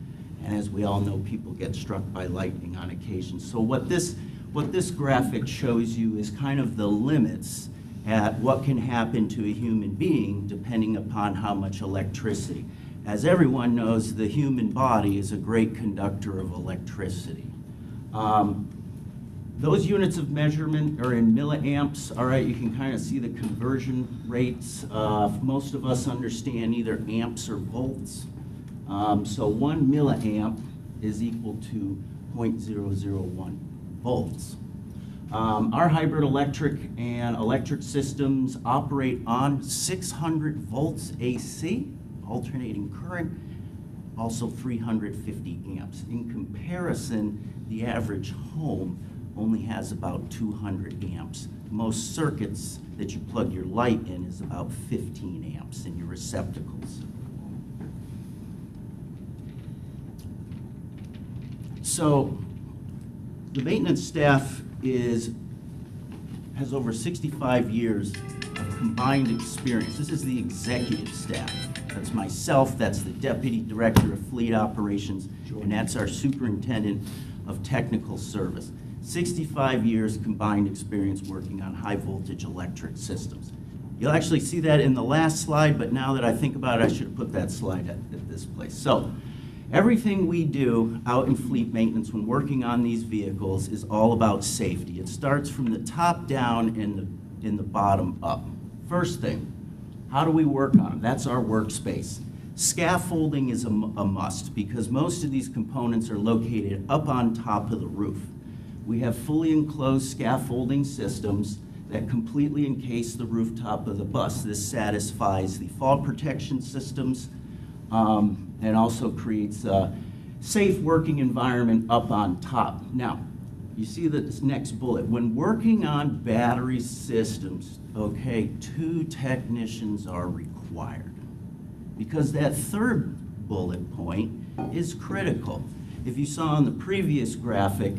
And as we all know, people get struck by lightning on occasion. So what this graphic shows you is kind of the limits at what can happen to a human being depending upon how much electricity. As everyone knows, the human body is a great conductor of electricity. Those units of measurement are in milliamps. All right, you can kind of see the conversion rates. Most of us understand either amps or volts. So 1 milliamp is equal to 0.001 volts. Our hybrid electric and electric systems operate on 600 volts AC, alternating current, also 350 amps. In comparison, the average home only has about 200 amps. Most circuits that you plug your light in is about 15 amps in your receptacles. So the maintenance staff has over 65 years of combined experience. This is the executive staff. That's myself, that's the Deputy Director of Fleet Operations, and that's our Superintendent of Technical Service. 65 years combined experience working on high voltage electric systems. You'll actually see that in the last slide, but now that I think about it, I should have put that slide at this place. So everything we do out in fleet maintenance when working on these vehicles is all about safety. It starts from the top down and the bottom up. First thing, how do we work on them? That's our workspace. Scaffolding is a must because most of these components are located up on top of the roof. We have fully enclosed scaffolding systems that completely encase the rooftop of the bus. This satisfies the fall protection systems and also creates a safe working environment up on top. Now, you see this next bullet. When working on battery systems, okay, 2 technicians are required because that third bullet point is critical. If you saw on the previous graphic,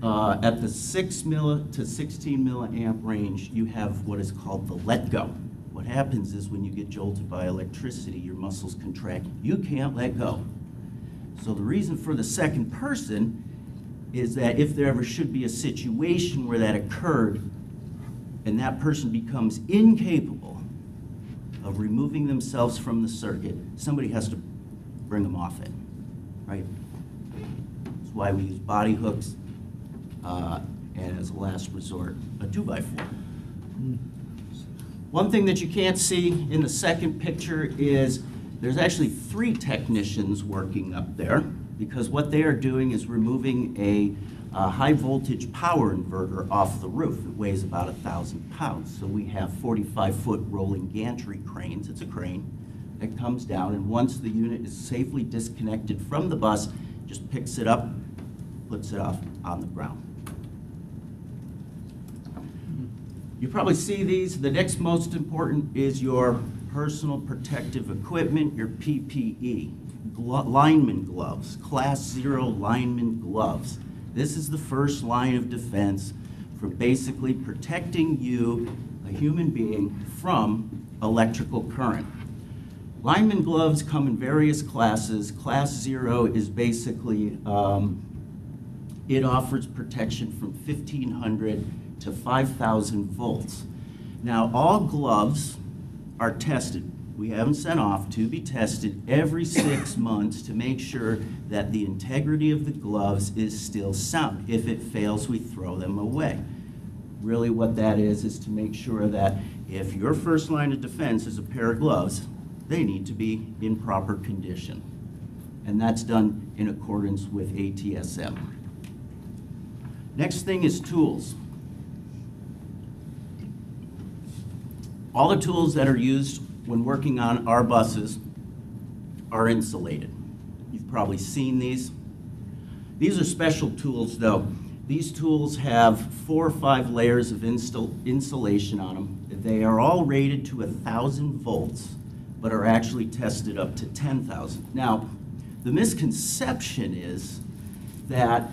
at the 6 to 16 milliamp range, you have what is called the let go. What happens is when you get jolted by electricity, your muscles contract. You can't let go. So the reason for the second person is that if there ever should be a situation where that occurred and that person becomes incapable of removing themselves from the circuit, somebody has to bring them off it, right? That's why we use body hooks. And as a last resort, a 2x4. One thing that you can't see in the second picture is there's actually 3 technicians working up there because what they are doing is removing a high voltage power inverter off the roof. It weighs about 1,000 pounds. So we have 45-foot rolling gantry cranes. It's a crane that comes down, and once the unit is safely disconnected from the bus, just picks it up, puts it off on the ground. You probably see these. The next most important is your personal protective equipment, your PPE. Lineman gloves, class 0 lineman gloves. This is the first line of defense for basically protecting you, a human being, from electrical current. Lineman gloves come in various classes. Class 0 is basically, it offers protection from 1,500 to 5,000 volts. Now, all gloves are tested. We have them sent off to be tested every 6 months to make sure that the integrity of the gloves is still sound. If it fails, we throw them away. Really what that is to make sure that if your first line of defense is a pair of gloves, they need to be in proper condition. And that's done in accordance with ATSM. Next thing is tools. All the tools that are used when working on our buses are insulated. You've probably seen these. These are special tools though. These tools have 4 or 5 layers of insulation on them. They are all rated to 1,000 volts, but are actually tested up to 10,000. Now, the misconception is that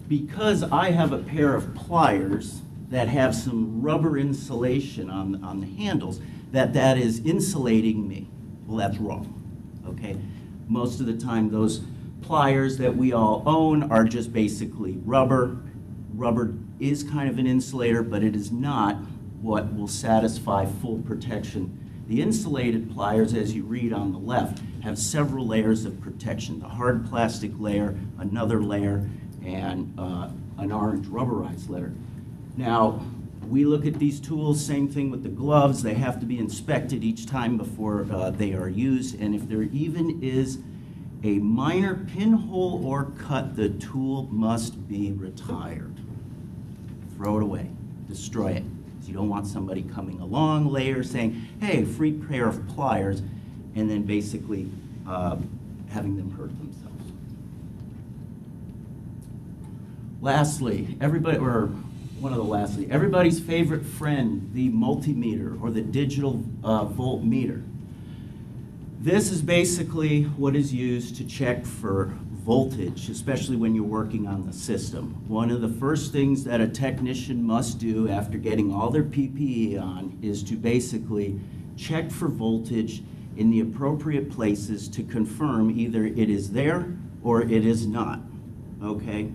because I have a pair of pliers that have some rubber insulation on the handles, that is insulating me. Well, that's wrong, okay? Most of the time, those pliers that we all own are just basically rubber. Rubber is kind of an insulator, but it is not what will satisfy full protection. The insulated pliers, as you read on the left, have several layers of protection. The hard plastic layer, another layer, and an orange rubberized layer. Now, we look at these tools, same thing with the gloves. They have to be inspected each time before they are used. And if there even is a minor pinhole or cut, the tool must be retired. Throw it away, destroy it. You don't want somebody coming along later saying, hey, free pair of pliers, and then basically having them hurt themselves. Lastly, everybody's favorite friend, the multimeter or the digital voltmeter. This is basically what is used to check for voltage, especially when you're working on the system. One of the first things that a technician must do after getting all their PPE on is to basically check for voltage in the appropriate places to confirm either it is there or it is not, okay?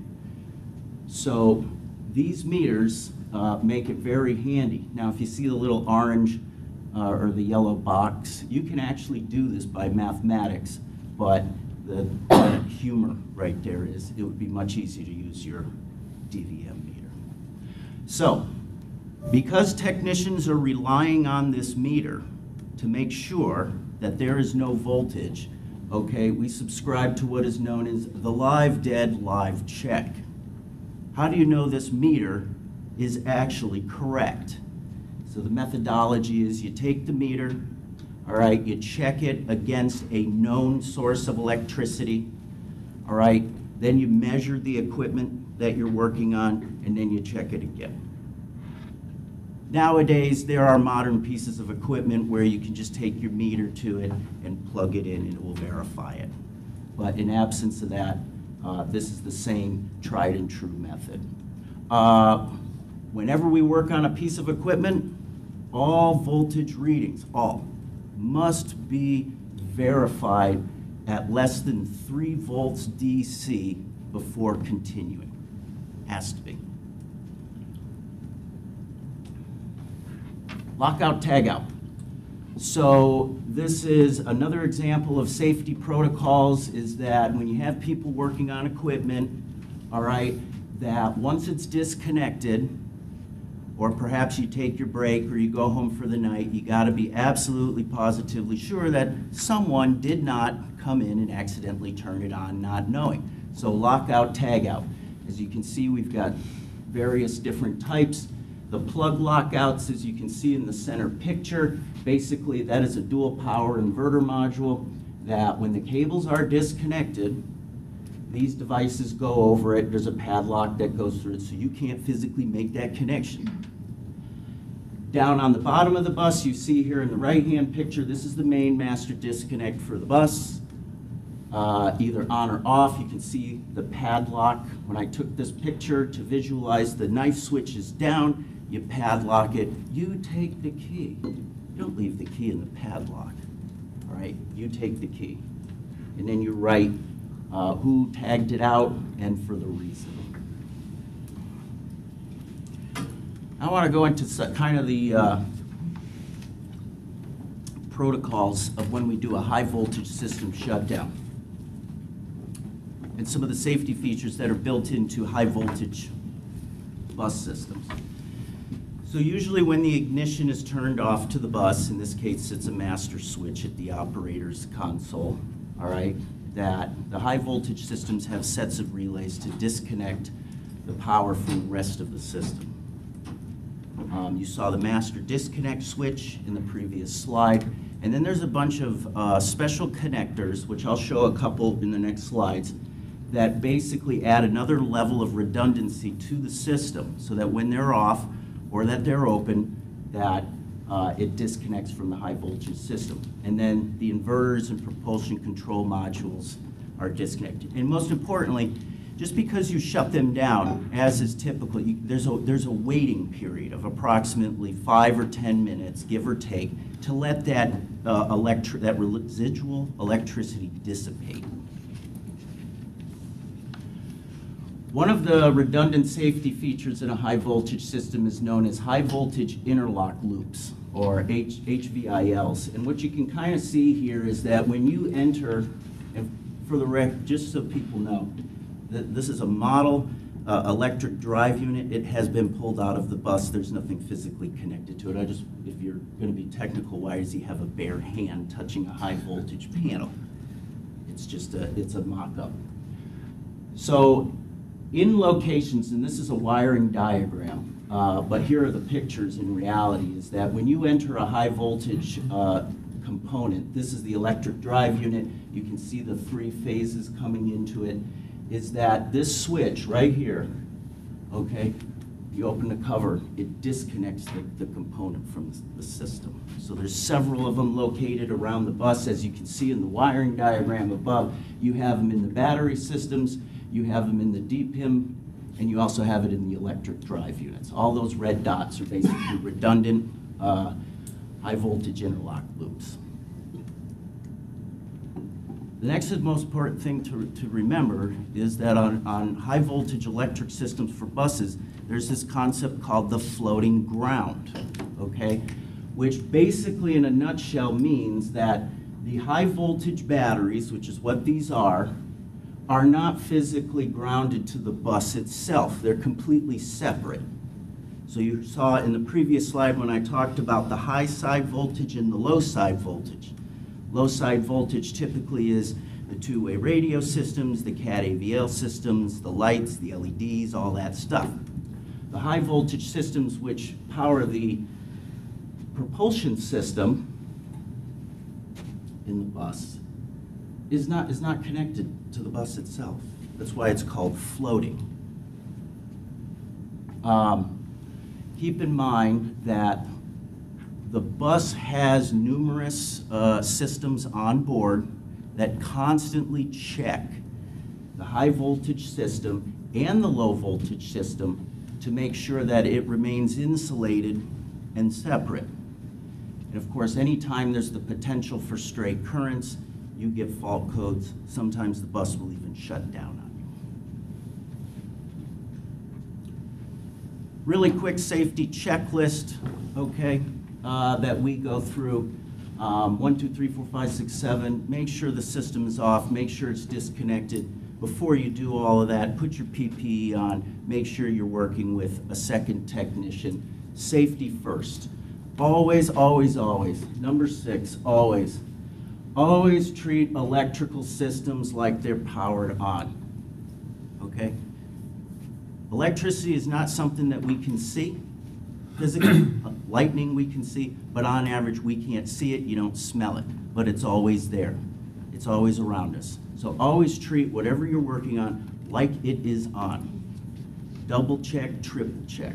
So these meters make it very handy. Now, if you see the little orange or the yellow box, you can actually do this by mathematics, but the humor right there is it would be much easier to use your DVM meter. So, because technicians are relying on this meter to make sure that there is no voltage, okay, we subscribe to what is known as the live dead live check. How do you know this meter is actually correct? So the methodology is you take the meter, all right, you check it against a known source of electricity, all right, then you measure the equipment that you're working on, and then you check it again. Nowadays, there are modern pieces of equipment where you can just take your meter to it and plug it in and it will verify it. But in absence of that, this is the same tried and true method. Whenever we work on a piece of equipment, all voltage readings, all, must be verified at less than 3 volts DC before continuing. Has to be. Lockout, tagout. So this is another example of safety protocols, is that when you have people working on equipment, all right, that once it's disconnected, or perhaps you take your break or you go home for the night, you got to be absolutely positively sure that someone did not come in and accidentally turn it on not knowing. So lockout, tagout. As you can see, we've got various different types. The plug lockouts, as you can see in the center picture, basically that is a dual power inverter module that when the cables are disconnected, these devices go over it. There's a padlock that goes through it, so you can't physically make that connection. Down on the bottom of the bus, you see here in the right-hand picture, this is the main master disconnect for the bus. Either on or off, you can see the padlock. When I took this picture to visualize the knife switch is down, you padlock it, you take the key. You don't leave the key in the padlock, all right? You take the key. And then you write who tagged it out and for the reason. I want to go into kind of the protocols of when we do a high voltage system shutdown and some of the safety features that are built into high voltage bus systems. So usually when the ignition is turned off to the bus, in this case it's a master switch at the operator's console, all right, that the high voltage systems have sets of relays to disconnect the power from the rest of the system. You saw the master disconnect switch in the previous slide, and then there's a bunch of special connectors, which I'll show a couple in the next slides, that basically add another level of redundancy to the system so that when they're off or that they're open, that it disconnects from the high voltage system. And then the inverters and propulsion control modules are disconnected. And most importantly, just because you shut them down, as is typical, there's a waiting period of approximately 5 or 10 minutes, give or take, to let that residual electricity dissipate. One of the redundant safety features in a high voltage system is known as high voltage interlock loops, or HVILs. And what you can kind of see here is that when you enter, and for the record, just so people know, this is a model electric drive unit. It has been pulled out of the bus. There's nothing physically connected to it. If you're going to be technical, why does he have a bare hand touching a high voltage panel? It's just it's a mock-up. So in locations, and this is a wiring diagram, but here are the pictures in reality, is that when you enter a high voltage component, this is the electric drive unit, you can see the 3 phases coming into it, is that this switch right here, okay, you open the cover, it disconnects the component from the system. So there's several of them located around the bus. As you can see in the wiring diagram above, you have them in the battery systems, you have them in the DPIM, and you also have it in the electric drive units. All those red dots are basically redundant high voltage interlock loops. The next and most important thing to remember is that on high voltage electric systems for buses, there's this concept called the floating ground, okay? Which basically in a nutshell means that the high voltage batteries, which is what these are not physically grounded to the bus itself. They're completely separate. So you saw in the previous slide when I talked about the high side voltage and the low side voltage. Low side voltage typically is the two-way radio systems, the CAT AVL systems, the lights, the LEDs, all that stuff. The high voltage systems which power the propulsion system in the bus is not connected to the bus itself. That's why it's called floating. Keep in mind that the bus has numerous systems on board that constantly check the high voltage system and the low voltage system to make sure that it remains insulated and separate. And of course, anytime there's the potential for stray currents, you get fault codes. Sometimes the bus will even shut down on you. Really quick safety checklist, okay, that we go through. 1, 2, 3, 4, 5, 6, 7. Make sure the system is off. Make sure it's disconnected. Before you do all of that, put your PPE on. Make sure you're working with a second technician. Safety first. Always, always, always. Number 6, always. Always treat electrical systems like they're powered on, okay? Electricity is not something that we can see physically. Lightning we can see, but on average we can't see it, you don't smell it, but it's always there. It's always around us. So always treat whatever you're working on like it is on. Double check, triple check.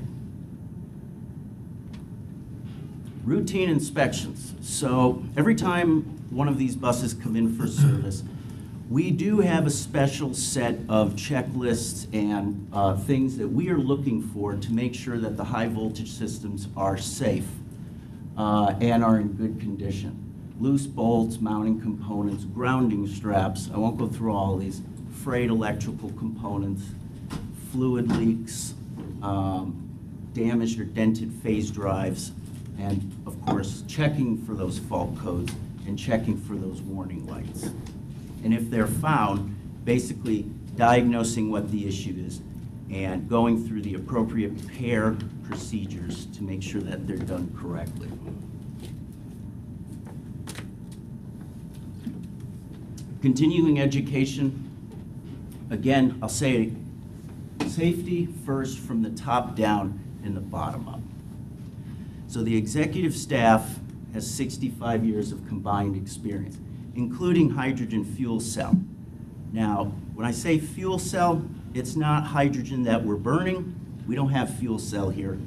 Routine inspections. So every time one of these buses come in for service, we do have a special set of checklists and things that we are looking for to make sure that the high voltage systems are safe and are in good condition. Loose bolts, mounting components, grounding straps, I won't go through all of these, frayed electrical components, fluid leaks, damaged or dented phase drives, and of course checking for those fault codes and checking for those warning lights. And if they're found, basically diagnosing what the issue is and going through the appropriate repair procedures to make sure that they're done correctly. Continuing education, again, I'll say safety first from the top down and the bottom up. So the executive staff has 65 years of combined experience, including hydrogen fuel cell. Now, when I say fuel cell, it's not hydrogen that we're burning. We don't have fuel cell here.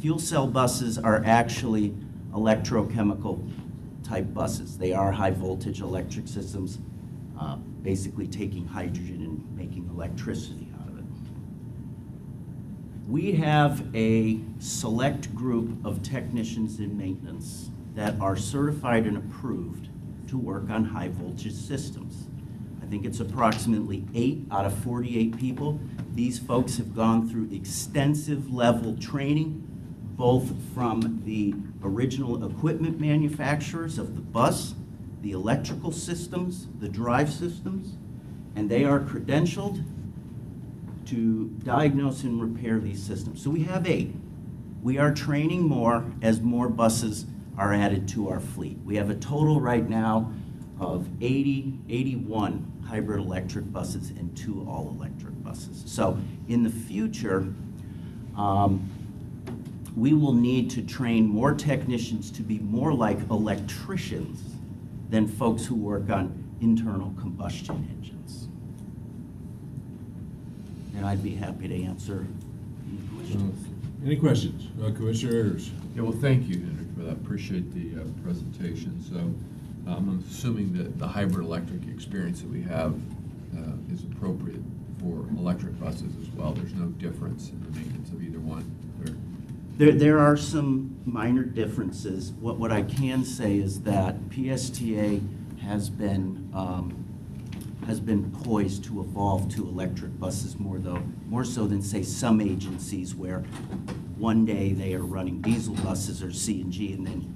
Fuel cell buses are actually electrochemical type buses. They are high voltage electric systems, basically taking hydrogen and making electricity out of it. We have a select group of technicians in maintenance that are certified and approved to work on high voltage systems. I think it's approximately 8 out of 48 people. These folks have gone through extensive level training, both from the original equipment manufacturers of the bus, the electrical systems, the drive systems, and they are credentialed to diagnose and repair these systems. So we have 8. We are training more as more buses are added to our fleet. We have a total right now of 81 hybrid electric buses and 2 all-electric buses. So in the future, we will need to train more technicians to be more like electricians than folks who work on internal combustion engines. And I'd be happy to answer any questions. Any questions? Commissioner Ayers? Yeah, well, thank you, Henry, for that. Appreciate the presentation. So I'm assuming that the hybrid electric experience that we have is appropriate for electric buses as well. There's no difference in the maintenance of either one. There are some minor differences. What I can say is that PSTA has been poised to evolve to electric buses more so than, say, some agencies where one day they are running diesel buses or CNG and then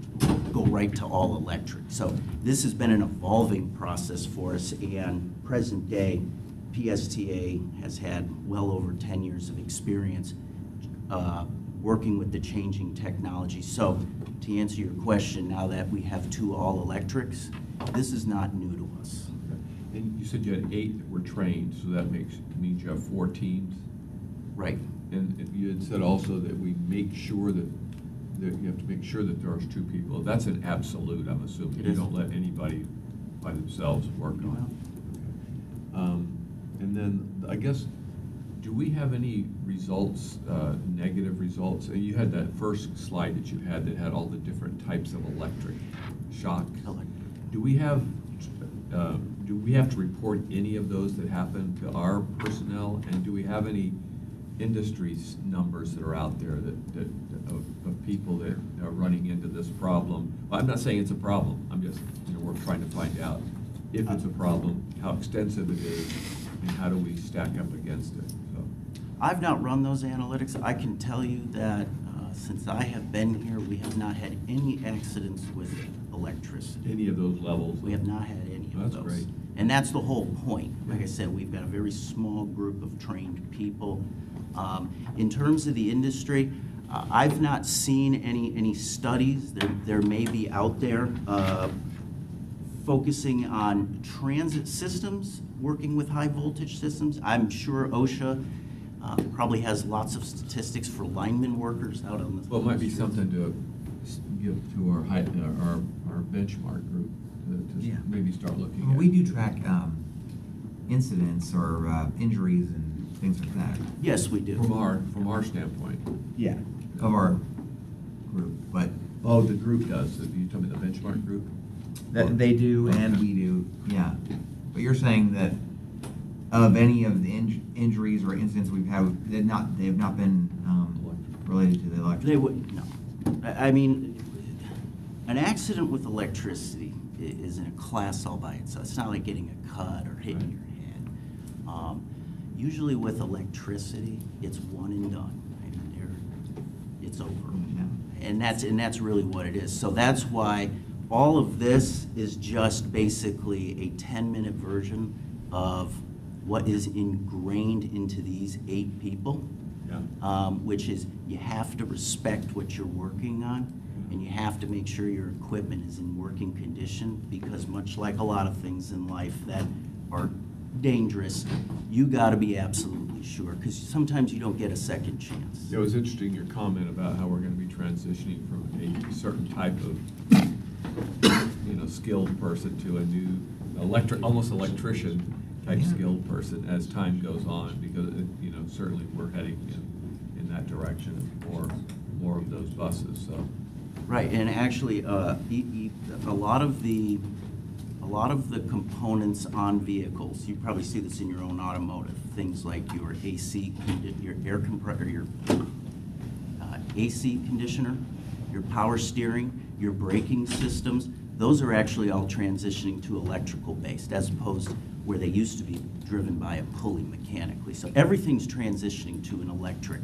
go right to all electric. So this has been an evolving process for us, and present day PSTA has had well over 10 years of experience working with the changing technology. So to answer your question, now that we have 2 all-electrics, this is not new to us. And you said you had 8 that were trained, so that means you have 4 teams? Right. And you had said also that we make sure that you have to make sure that there's 2 people. That's an absolute, I'm assuming. You don't let anybody by themselves work on it. Okay. And then, I guess, do we have any results, negative results? You had that first slide that you had that had all the different types of electric shock. Do we have to report any of those that happen to our personnel? And do we have any industry numbers that are out there of people that are running into this problem? Well, I'm not saying it's a problem. I'm just, we're trying to find out if it's a problem, how extensive it is, and how do we stack up against it. So I've not run those analytics. I can tell you that since I have been here, we have not had any accidents with electricity. Any of those levels? We have not had any of those. That's great. And that's the whole point. Like I said, we've got a very small group of trained people. In terms of the industry, I've not seen any studies. There may be out there focusing on transit systems, working with high voltage systems. I'm sure OSHA probably has lots of statistics for lineman workers out on the. Well, it might be something to give to our benchmark group to maybe start looking at. We do track incidents or injuries and things like that. Yes, we do. From our standpoint. Yeah. Of our group, but. Oh, the group does. You tell me the benchmark group? That they do and we do, yeah. But you're saying that of any of the injuries or incidents we've had, they have not been related to the electric? They wouldn't, no. I mean, an accident with electricity is in a class all by itself. It's not like getting a cut or hitting your head. Usually with electricity, it's one and done. It's over. Yeah. And that's really what it is. So that's why all of this is just basically a 10-minute version of what is ingrained into these 8 people, which is you have to respect what you're working on, and you have to make sure your equipment is in working condition, because much like a lot of things in life that are dangerous, you got to be absolutely sure, because sometimes you don't get a second chance. It was interesting, your comment about how we're going to be transitioning from a certain type of skilled person to a new almost electrician type skilled person as time goes on, because certainly we're heading in that direction, more of those buses. So right, and actually a lot of the components on vehicles, you probably see this in your own automotive, things like your AC, your air compressor, your AC conditioner, your power steering, your braking systems. Those are actually all transitioning to electrical based, as opposed where they used to be driven by a pulley mechanically. So everything's transitioning to an electric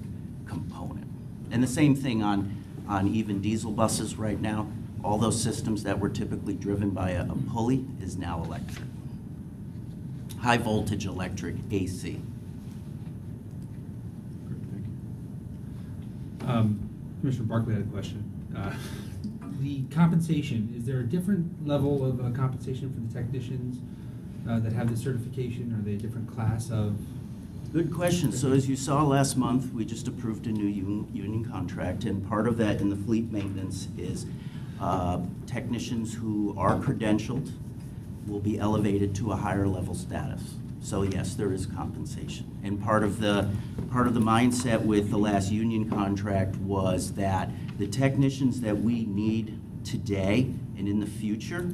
component. And the same thing on even diesel buses right now. All those systems that were typically driven by a pulley is now electric. High voltage electric AC. Great, thank you. Commissioner Barkley had a question. The compensation, is there a different level of compensation for the technicians that have the certification? Are they a different class of? Good question. So as you saw last month, we just approved a new union contract, and part of that in the fleet maintenance is technicians who are credentialed will be elevated to a higher level status. So yes, there is compensation. And part of the mindset with the last union contract was that the technicians that we need today and in the future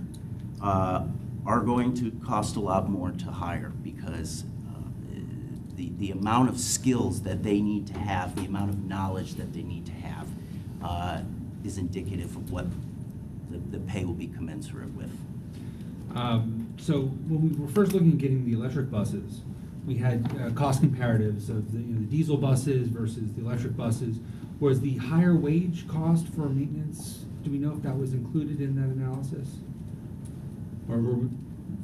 are going to cost a lot more to hire, because the amount of skills that they need to have, the amount of knowledge that they need to have is indicative of what the pay will be commensurate with. So when we were first looking at getting the electric buses, we had cost comparatives of the diesel buses versus the electric buses. Was the higher wage cost for maintenance, do we know if that was included in that analysis? Or were we?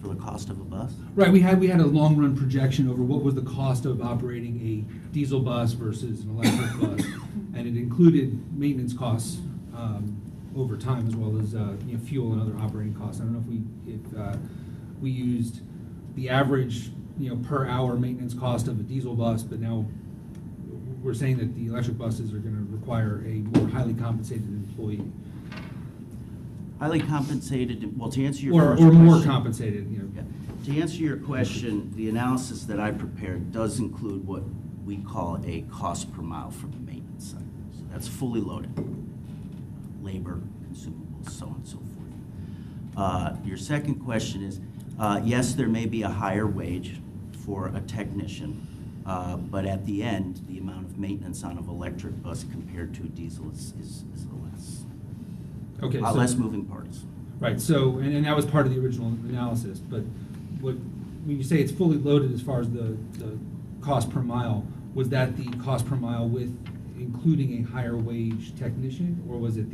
For the cost of a bus? Right, we had a long run projection over what was the cost of operating a diesel bus versus an electric bus, and it included maintenance costs over time, as well as fuel and other operating costs. I don't know if we used the average per hour maintenance cost of a diesel bus, but now we're saying that the electric buses are going to require a more highly compensated employee. Highly compensated, well, to answer your Or first more question, compensated, Yeah. To answer your question, the analysis that I prepared does include what we call a cost per mile from the maintenance side. So that's fully loaded. Labor, consumables, so on and so forth. Your second question is, yes, there may be a higher wage for a technician, but at the end, the amount of maintenance on an electric bus compared to a diesel is less. Okay, Less moving parts. Right, so, and that was part of the original analysis, but when you say it's fully loaded as far as the cost per mile, was that the cost per mile with including a higher wage technician, or was it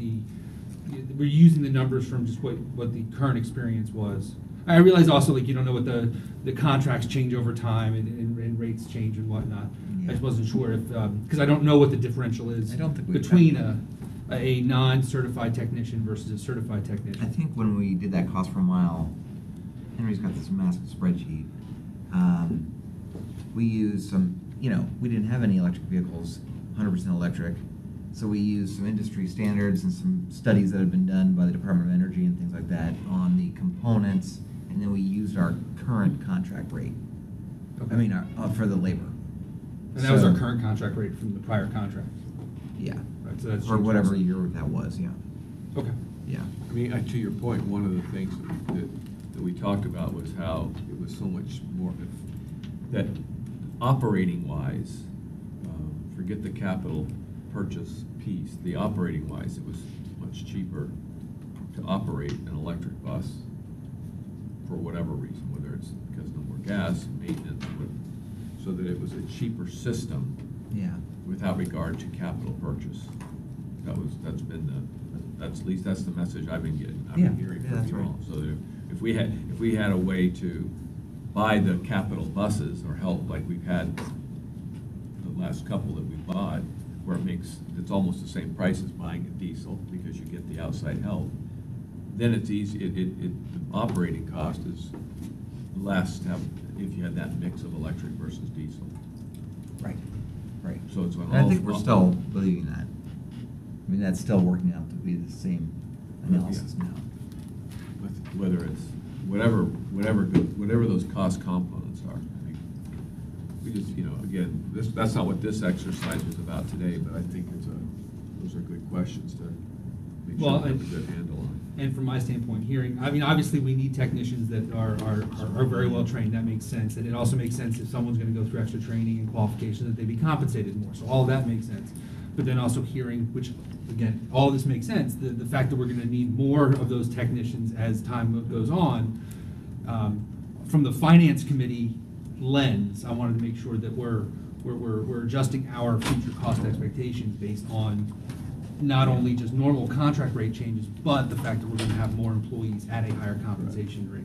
we're using the numbers from just what the current experience was? I realize also, you don't know what the contracts change over time and rates change and whatnot. Yeah. I just wasn't sure if, because I don't know what the differential is I don't think we've between done a non-certified technician versus a certified technician. I think when we did that cost per mile, Henry's got this massive spreadsheet. We used some, we didn't have any electric vehicles, 100% electric. So we used some industry standards and some studies that have been done by the Department of Energy and things like that on the components, and then we used our current contract rate. Okay. I mean, for the labor. And that was our current contract rate from the prior contract. Yeah. Right, so that's Or whatever year that was, yeah. Okay. Yeah. I mean, to your point, one of the things that we talked about was how it was so much more, that operating-wise, forget the capital purchase piece, the operating-wise, it was much cheaper to operate an electric bus for whatever reason, whether it's because no more gas, maintenance, so that it was a cheaper system. Yeah. Without regard to capital purchase. At least that's the message I've been getting. I've been hearing from that's you right. all. So that if we had a way to buy the capital buses or help like we've had the last couple that we bought, where it's almost the same price as buying a diesel because you get the outside help, then it's easy. The operating cost is less to have if you had that mix of electric versus diesel. Right. Right. So it's And I think we're still believing that. I mean, that's still working out to be the same analysis now. Whether it's whatever those cost components are. I mean, we just, again, that's not what this exercise is about today, but I think those are good questions to make sure we have a good handle on. And from my standpoint, obviously we need technicians that are very well trained. That makes sense. And it also makes sense if someone's going to go through extra training and qualifications that they be compensated more. So all of that makes sense. But then also hearing, which again, all of this makes sense, the fact that we're going to need more of those technicians as time goes on, from the finance committee lens, I wanted to make sure that we're adjusting our future cost expectations based on not only just normal contract rate changes, but the fact that we're gonna have more employees at a higher compensation rate.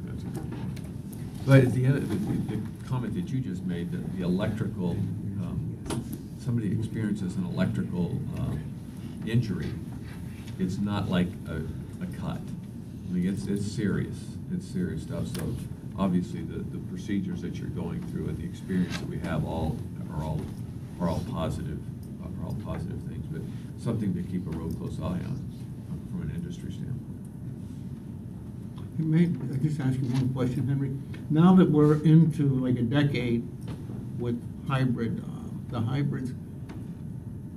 That's a good point. But at the end, the comment that you just made, that the electrical, somebody experiences an electrical injury, it's not like a cut. I mean, it's serious. It's serious stuff. So obviously, the procedures that you're going through and the experience that we have are all positive things. But something to keep a real close eye on from an industry standpoint. May I just ask you one question, Henry? Now that we're into like a decade with the hybrids,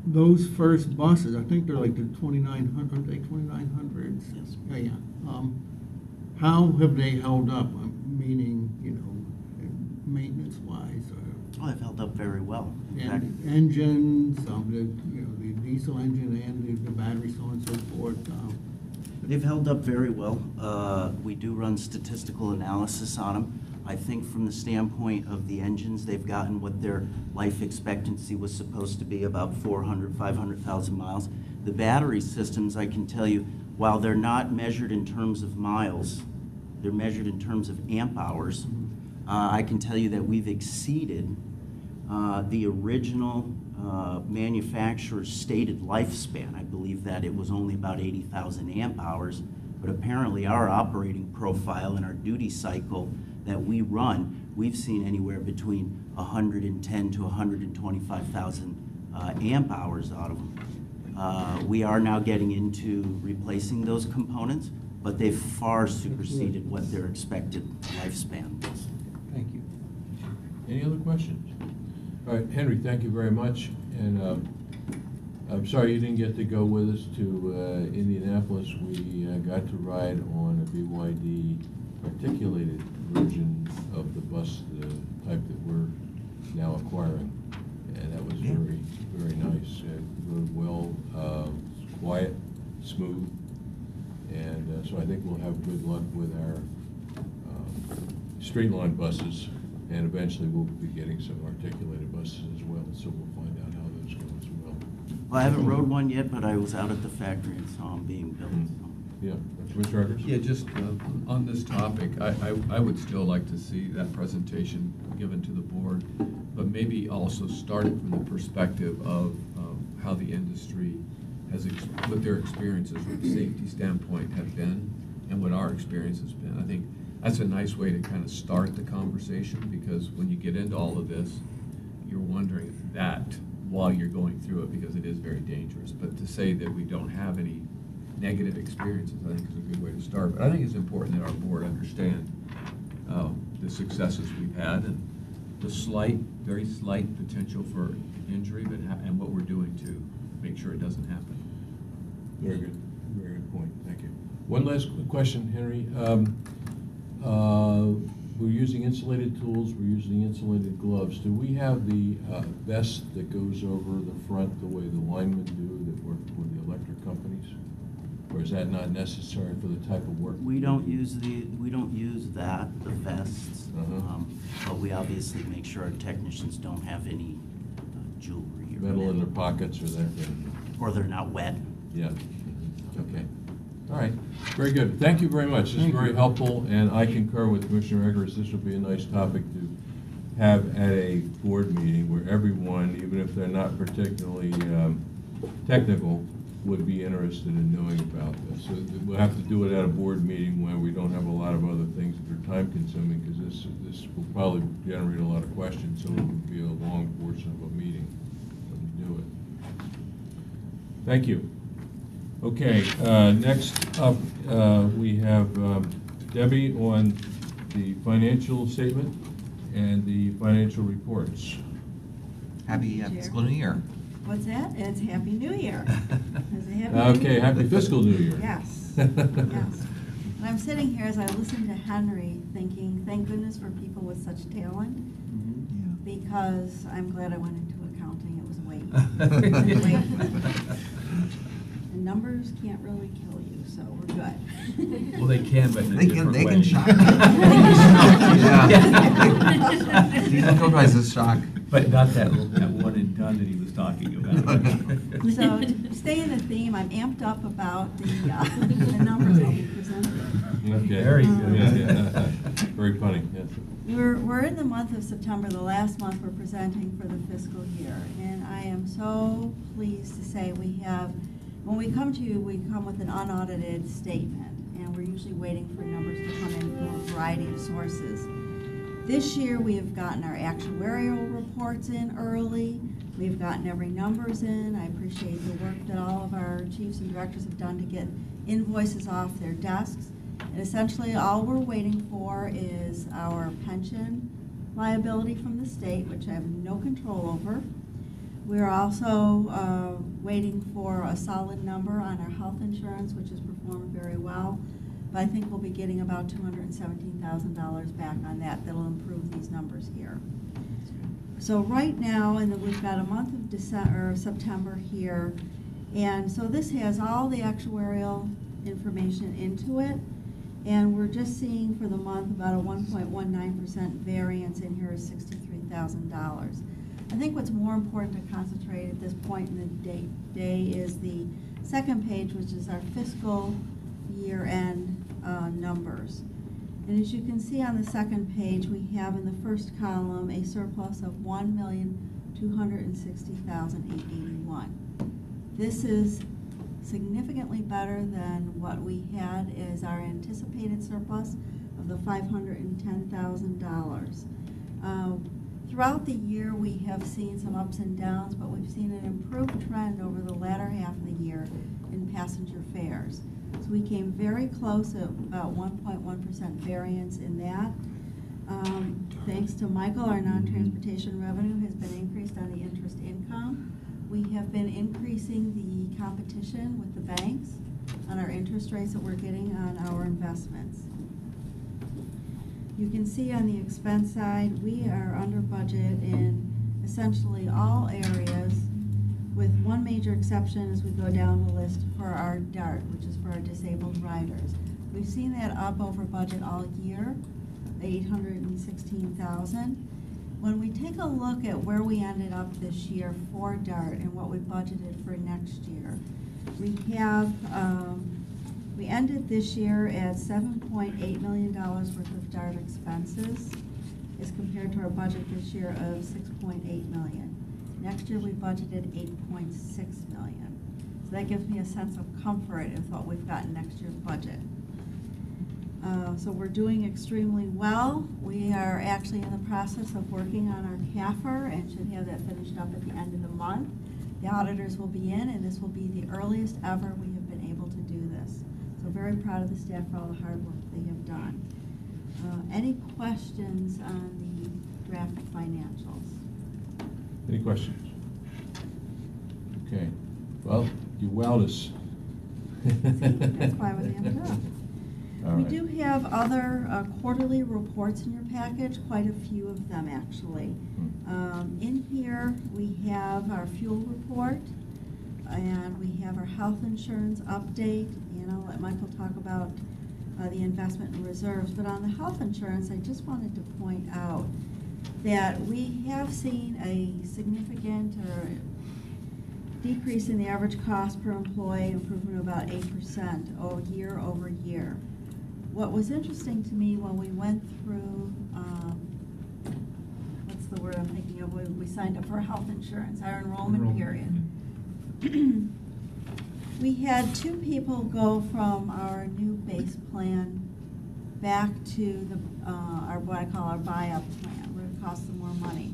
those first buses, I think they're like the 2900, aren't they 2900s? Yes. Yeah. How have they held up? Meaning, maintenance-wise, Oh, they've held up very well. In fact, and engines, the diesel engine and the battery, so on and so forth. they've held up very well. We do run statistical analysis on them. I think from the standpoint of the engines, they've gotten what their life expectancy was supposed to be, about 500,000 miles. The battery systems, I can tell you, while they're not measured in terms of miles, they're measured in terms of amp hours. I can tell you that we've exceeded the original manufacturer's stated lifespan. I believe that it was only about 80,000 amp hours, but apparently our operating profile and our duty cycle that we run, we've seen anywhere between 110 to 125,000 amp hours out of them. We are now getting into replacing those components, but they've far superseded what their expected lifespan was. Thank you. Any other questions? All right, Henry, thank you very much. And I'm sorry you didn't get to go with us to Indianapolis. We got to ride on a BYD articulated version of the bus, the type that we're now acquiring. And that was very, very nice. It rode well, quiet, smooth. And so I think we'll have good luck with our straight line buses. And eventually we'll be getting some articulated buses as well. So we'll find out how those go as well. Well, I haven't rode one yet, but I was out at the factory and saw them being built. Yeah, Mr. Eggers? Yeah, just on this topic, I would still like to see that presentation given to the board, but maybe also start it from the perspective of how the industry has, what their experiences from a safety standpoint have been and what our experience has been. I think that's a nice way to kind of start the conversation, because when you get into all of this, you're wondering that while you're going through it, because it is very dangerous. But to say that we don't have any negative experiences, I think is a good way to start. But I think it's important that our board understand the successes we've had and the very slight potential for injury, but and what we're doing to make sure it doesn't happen. Very good point. Thank you. One last question, Henry. We're using insulated tools, we're using insulated gloves. Do we have the vest that goes over the front the way the linemen do that work for the electric companies? Or is that not necessary for the type of work? We don't use that, the vests, but we obviously make sure our technicians don't have any jewelry. Or Metal in their pockets or that thing? Or they're not wet. Yeah. Okay. All right. Very good. Thank you very much. This is very helpful, and I concur with Commissioner Eggers. This would be a nice topic to have at a board meeting where everyone, even if they're not particularly technical, would be interested in knowing about this. So we'll have to do it at a board meeting where we don't have a lot of other things that are time consuming, because this will probably generate a lot of questions, so it would be a long portion of a meeting when we do it. Thank you. Okay, next up we have Debbie on the financial statement and the financial reports. Happy fiscal new year. What's that? It's Happy New Year. Okay, happy fiscal New Year. Yes, yes. And I'm sitting here as I listen to Henry thinking, thank goodness for people with such talent, because I'm glad I went into accounting. It was way. And numbers can't really kill you, so we're good. Well, they can, but in a different They way. can shock. Yeah. Diesel fuel prices shock. But not that one and done that he was talking about. So, to stay in the theme, I'm amped up about the numbers I'll be presenting. Okay. Very good. good. Yeah. Very funny, yes. We're in the month of September, the last month we're presenting for the fiscal year, and I am so pleased to say we have, when we come to you, we come with an unaudited statement, and we're usually waiting for numbers to come in from a variety of sources. This year, we have gotten our actuarial reports in early. We've gotten every numbers in. I appreciate the work that all of our chiefs and directors have done to get invoices off their desks. And essentially, all we're waiting for is our pension liability from the state, which I have no control over. We're also waiting for a solid number on our health insurance, which has performed very well. But I think we'll be getting about $217,000 back on that. That'll improve these numbers here. So right now, and we've got a month of September here, and so this has all the actuarial information into it, and we're just seeing for the month about a 1.19% variance in here is $63,000. I think what's more important to concentrate at this point in the day is the second page, which is our fiscal year-end numbers. And as you can see on the second page, we have in the first column a surplus of $1,260,881. This is significantly better than what we had as our anticipated surplus of the $510,000. Throughout the year, we have seen some ups and downs, but we've seen an improved trend over the latter half of the year in passenger fares. So we came very close at about 1.1% variance in that. Thanks to Michael, our non-transportation revenue has been increased on the interest income. We have been increasing the competition with the banks on our interest rates that we're getting on our investments. You can see on the expense side, we are under budget in essentially all areas, with one major exception as we go down the list for our DART, which is for our disabled riders. We've seen that up over budget all year, $816,000. When we take a look at where we ended up this year for DART and what we budgeted for next year, we have, we ended this year at $7.8 million worth of DART expenses as compared to our budget this year of $6.8 million. Next year we budgeted $8.6 million. So that gives me a sense of comfort with what we've got in next year's budget. So we're doing extremely well. We are actually in the process of working on our CAFR and should have that finished up at the end of the month. The auditors will be in, and this will be the earliest ever we have been able to do this. So very proud of the staff for all the hard work they have done. Any questions on the draft financials? Any questions? Okay, well, you wowed us. That's why I was amped up. All We right. do have other quarterly reports in your package, quite a few of them actually. In here, we have our fuel report, and we have our health insurance update, and I'll let Michael talk about the investment in reserves. But on the health insurance, I just wanted to point out that we have seen a significant decrease in the average cost per employee, improvement of about 8% year over year. What was interesting to me when we went through, what's the word I'm thinking of, when we signed up for health insurance, our enrollment period. We had two people go from our new base plan back to the our what I call our buy-up plan, where it costs them more money.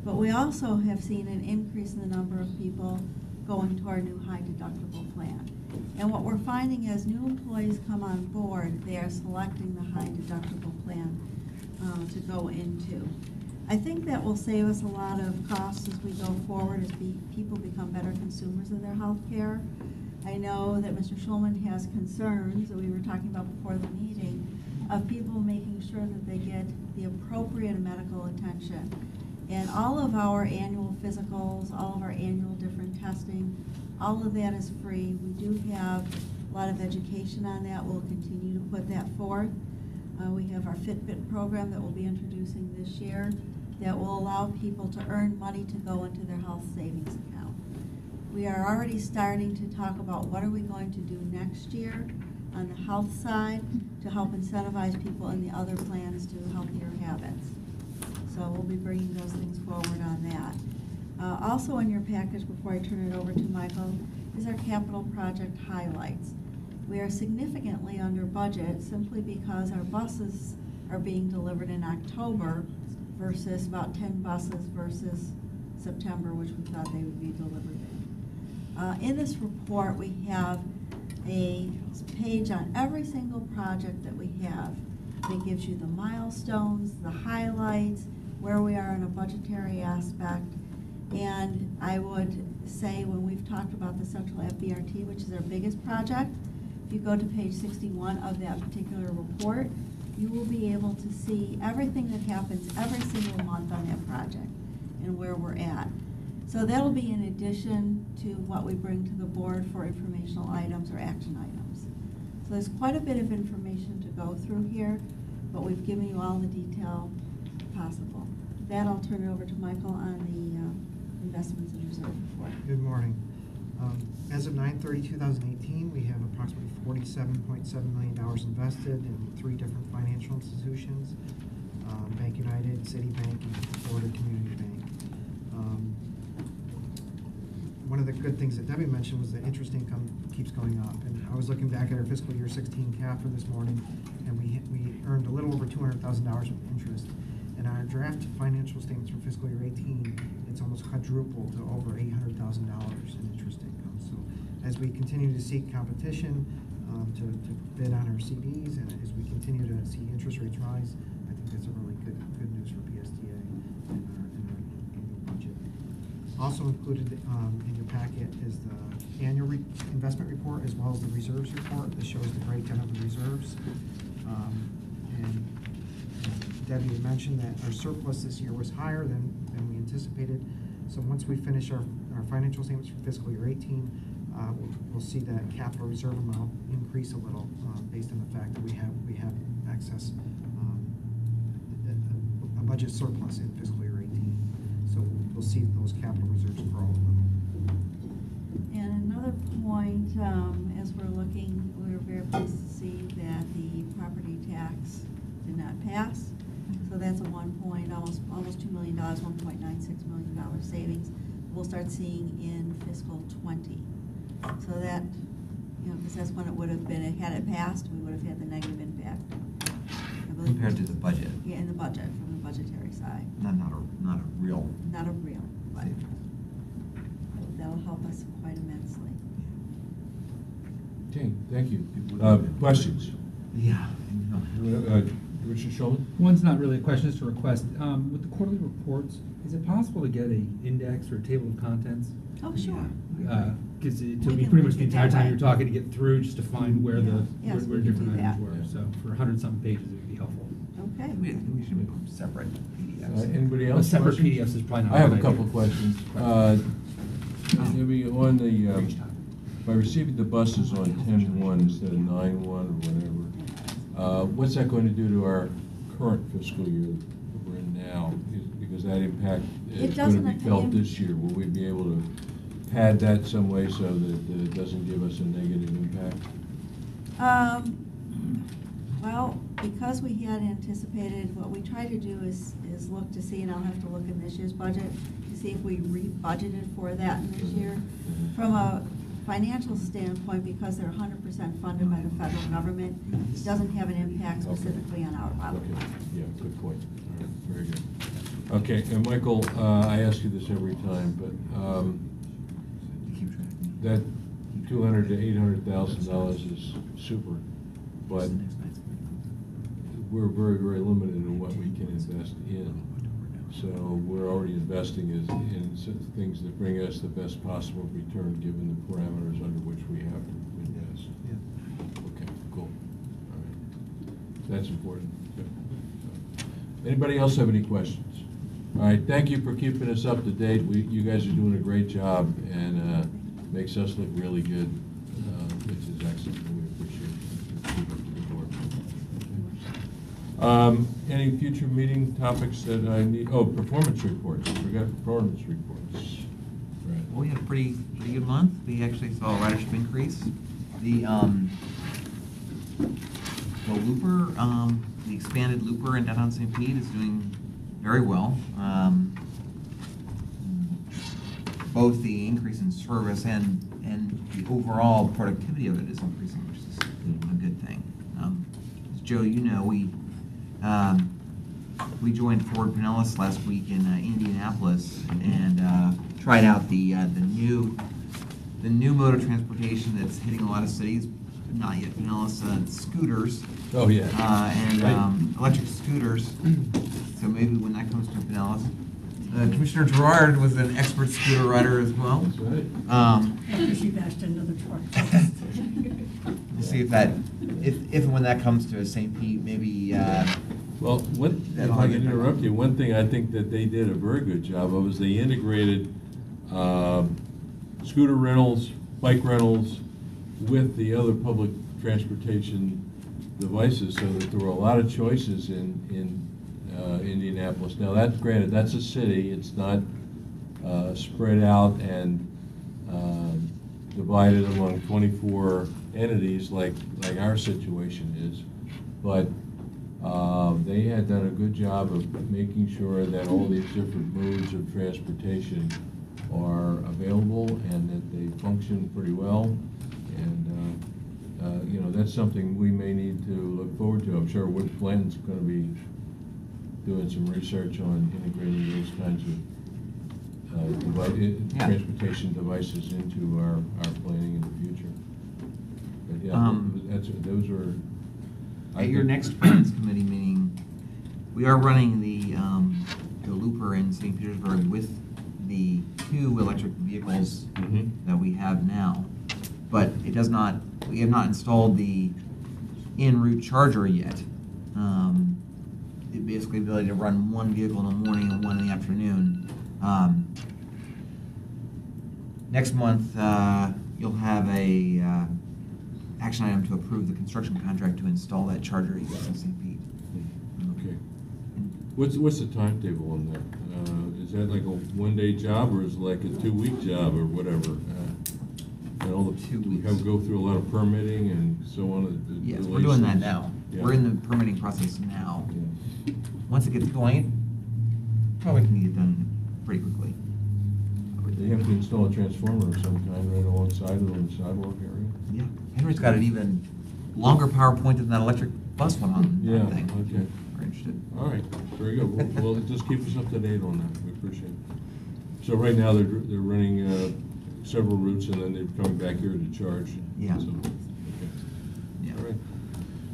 But we also have seen an increase in the number of people going to our new high deductible plan. And what we're finding as new employees come on board, they are selecting the high deductible plan to go into. I think that will save us a lot of costs as we go forward, as people become better consumers of their health care. I know that Mr. Schulman has concerns that we were talking about before the meeting of people making sure that they get the appropriate medical attention. And all of our annual physicals, all of our annual different testing All of that is free. We do have a lot of education on that. We'll continue to put that forth. We have our Fitbit program that we'll be introducing this year that will allow people to earn money to go into their health savings account. We are already starting to talk about what are we going to do next year on the health side to help incentivize people in the other plans to healthier habits. So we'll be bringing those things forward on that. Also in your package, before I turn it over to Michael, is our capital project highlights. We are significantly under budget simply because our buses are being delivered in October versus about 10 buses versus September, which we thought they would be delivered in this report, we have a page on every single project that we have. It gives you the milestones, the highlights, where we are in a budgetary aspect. And I would say when we've talked about the Central FBRT, which is our biggest project, if you go to page 61 of that particular report, you will be able to see everything that happens every single month on that project and where we're at. So that'll be in addition to what we bring to the board for informational items or action items. So there's quite a bit of information to go through here, but we've given you all the detail possible. With that, I'll turn it over to Michael on the investments and reserve report. Good morning. As of 9/30/2018, we have approximately $47.7 million invested in 3 different financial institutions, Bank United, Citibank, and Florida Community Bank. One of the good things that Debbie mentioned was that interest income keeps going up. And I was looking back at our fiscal year 16 CAFR this morning, and we earned a little over $200,000 of interest. And our draft financial statements for fiscal year 18, it's almost quadrupled to over $800,000 in interest income. So as we continue to seek competition to bid on our CDs, and as we continue to see interest rates rise, I think that's a really good news for PSTA in our annual budget. Also included in your packet is the annual investment report as well as the reserves report. This shows the breakdown of the reserves. And Debbie had mentioned that our surplus this year was higher than we anticipated. So once we finish our financial statements for fiscal year 18, we'll see that capital reserve amount increase a little based on the fact that we have excess a budget surplus in fiscal year 18. So we'll see those capital reserves grow a little. And another point, as we're looking, we were very pleased to see that the property tax did not pass. So that's a almost $2 million, $1.96 million savings we'll start seeing in fiscal 20. So that, because that's when it would have been, had it passed, we would have had the negative impact. Compared to the budget. Yeah, in the budget, from the budgetary side. Not a real. Not a real, but that'll help us quite immensely. Okay, thank you. Questions? Yeah. Richard Shulman? One's not really a question, it's a request. With the quarterly reports, is it possible to get an index or a table of contents? Oh, sure. Because it took me pretty much the entire time you were talking to get through just to find where Yes, where we can different do items that. were. So for 100-something pages, it would be helpful. Okay. We should make them separate PDFs. Anybody else? Separate questions? PDFs is probably not. I have a good couple idea. of questions. Maybe on the, by receiving the buses on 10/1 instead of 9/1 or whatever, what's that going to do to our current fiscal year that we're in now? Because that impact is going to be felt this year. Will we be able to pad that some way so that it doesn't give us a negative impact? Well, because we had anticipated, what we try to do is look to see, and I'll have to look in this year's budget to see if we re-budgeted for that in this year. From a financial standpoint, because they're 100% funded by the federal government, it doesn't have an impact specifically on our bottom line. Yeah, good point. All right, very good. Okay, and Michael, I ask you this every time, but that $200,000 to $800,000 is super, but we're very, very limited in what we can invest in. So we're already investing in things that bring us the best possible return given the parameters under which we have to invest. Yeah. Okay, cool. All right. That's important. Good. Anybody else have any questions? All right, thank you for keeping us up to date. You guys are doing a great job, and makes us look really good, which is excellent, and we appreciate it. Keep up the good work. Any future meeting topics that I need, performance reports, I forgot performance reports. Right. Well, we had a pretty good month. We actually saw a ridership increase. The Looper, the expanded Looper in downtown St. Pete is doing very well. Both the increase in service and the overall productivity of it is increasing, which is a good thing. As Joe, you know, we joined Ford Pinellas last week in Indianapolis and tried out the new mode of transportation that's hitting a lot of cities, but not yet Pinellas, scooters. Oh, yeah. And electric scooters. So maybe when that comes to Pinellas. Commissioner Gerard was an expert scooter rider as well. That's right. She bashed into the truck. We'll see if and when that comes to St. Pete, maybe. Well, if I can interrupt you, one thing I think that they did a very good job of is they integrated scooter rentals, bike rentals with the other public transportation devices, so that there were a lot of choices in Indianapolis. Now, granted, that's a city. It's not spread out and divided among 24 entities like our situation is, but they had done a good job of making sure that all these different modes of transportation are available and that they function pretty well. And that's something we may need to look forward to. I'm sure Wood Flynn's going to be doing some research on integrating those kinds of transportation devices into our planning in the future. But yeah, those are. At your next Finance Committee meeting, we are running the Looper in St. Petersburg with the 2 electric vehicles that we have now, but we have not installed the en route charger yet. Basically, the ability to run one vehicle in the morning and one in the afternoon. Next month, you'll have a action item to approve the construction contract to install that charger in St. Pete. Okay. What's the timetable on that? Is that like a one-day job, or is it like a 2-week job, or whatever? And all the 2 weeks. We have to go through a lot of permitting and so on. Yes, we're doing that now. Yeah. We're in the permitting process now. Yeah. Once it gets going, probably can get done pretty quickly. They have to install a transformer of some kind right alongside of the sidewalk area. Yeah, Henry's got an even longer PowerPoint than that electric bus one on that thing. Okay. We're interested. All right, very good. Well, just keep us up to date on that. We appreciate it. So right now they're running several routes, and then they're coming back here to charge. Yeah. So, okay. Yeah. All right.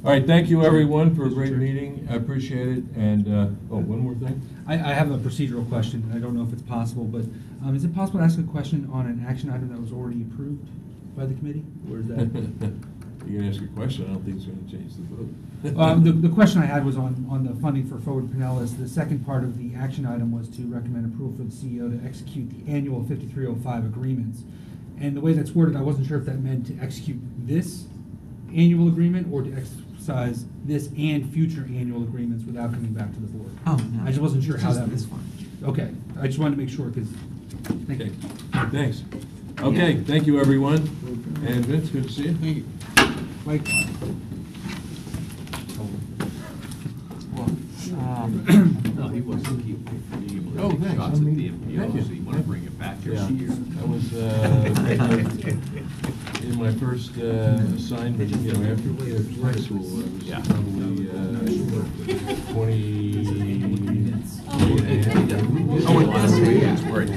All right. Thank you, everyone, for a great meeting. I appreciate it. And one more thing. I have a procedural question. I don't know if it's possible, but is it possible to ask a question on an action item that was already approved by the committee, or is that? You can ask a question. I don't think it's going to change the vote. The question I had was on the funding for Forward Pinellas. The second part of the action item was to recommend approval for the CEO to execute the annual 5305 agreements. And the way that's worded, I wasn't sure if that meant to execute this annual agreement or to exercise this and future annual agreements without coming back to the board. Oh, no. I just wasn't sure how that was. This one. Okay, I just wanted to make sure because. Okay. Thanks. Okay, thank you, everyone. And Vince, good to see you. Thank you. Mike. No, he wants to keep being able to Oh, take thanks. shots at the MPO, Thank you. so you want to bring it back here Yeah. this year. That was in my first assignment, after high school. I was probably 20. Oh, it was.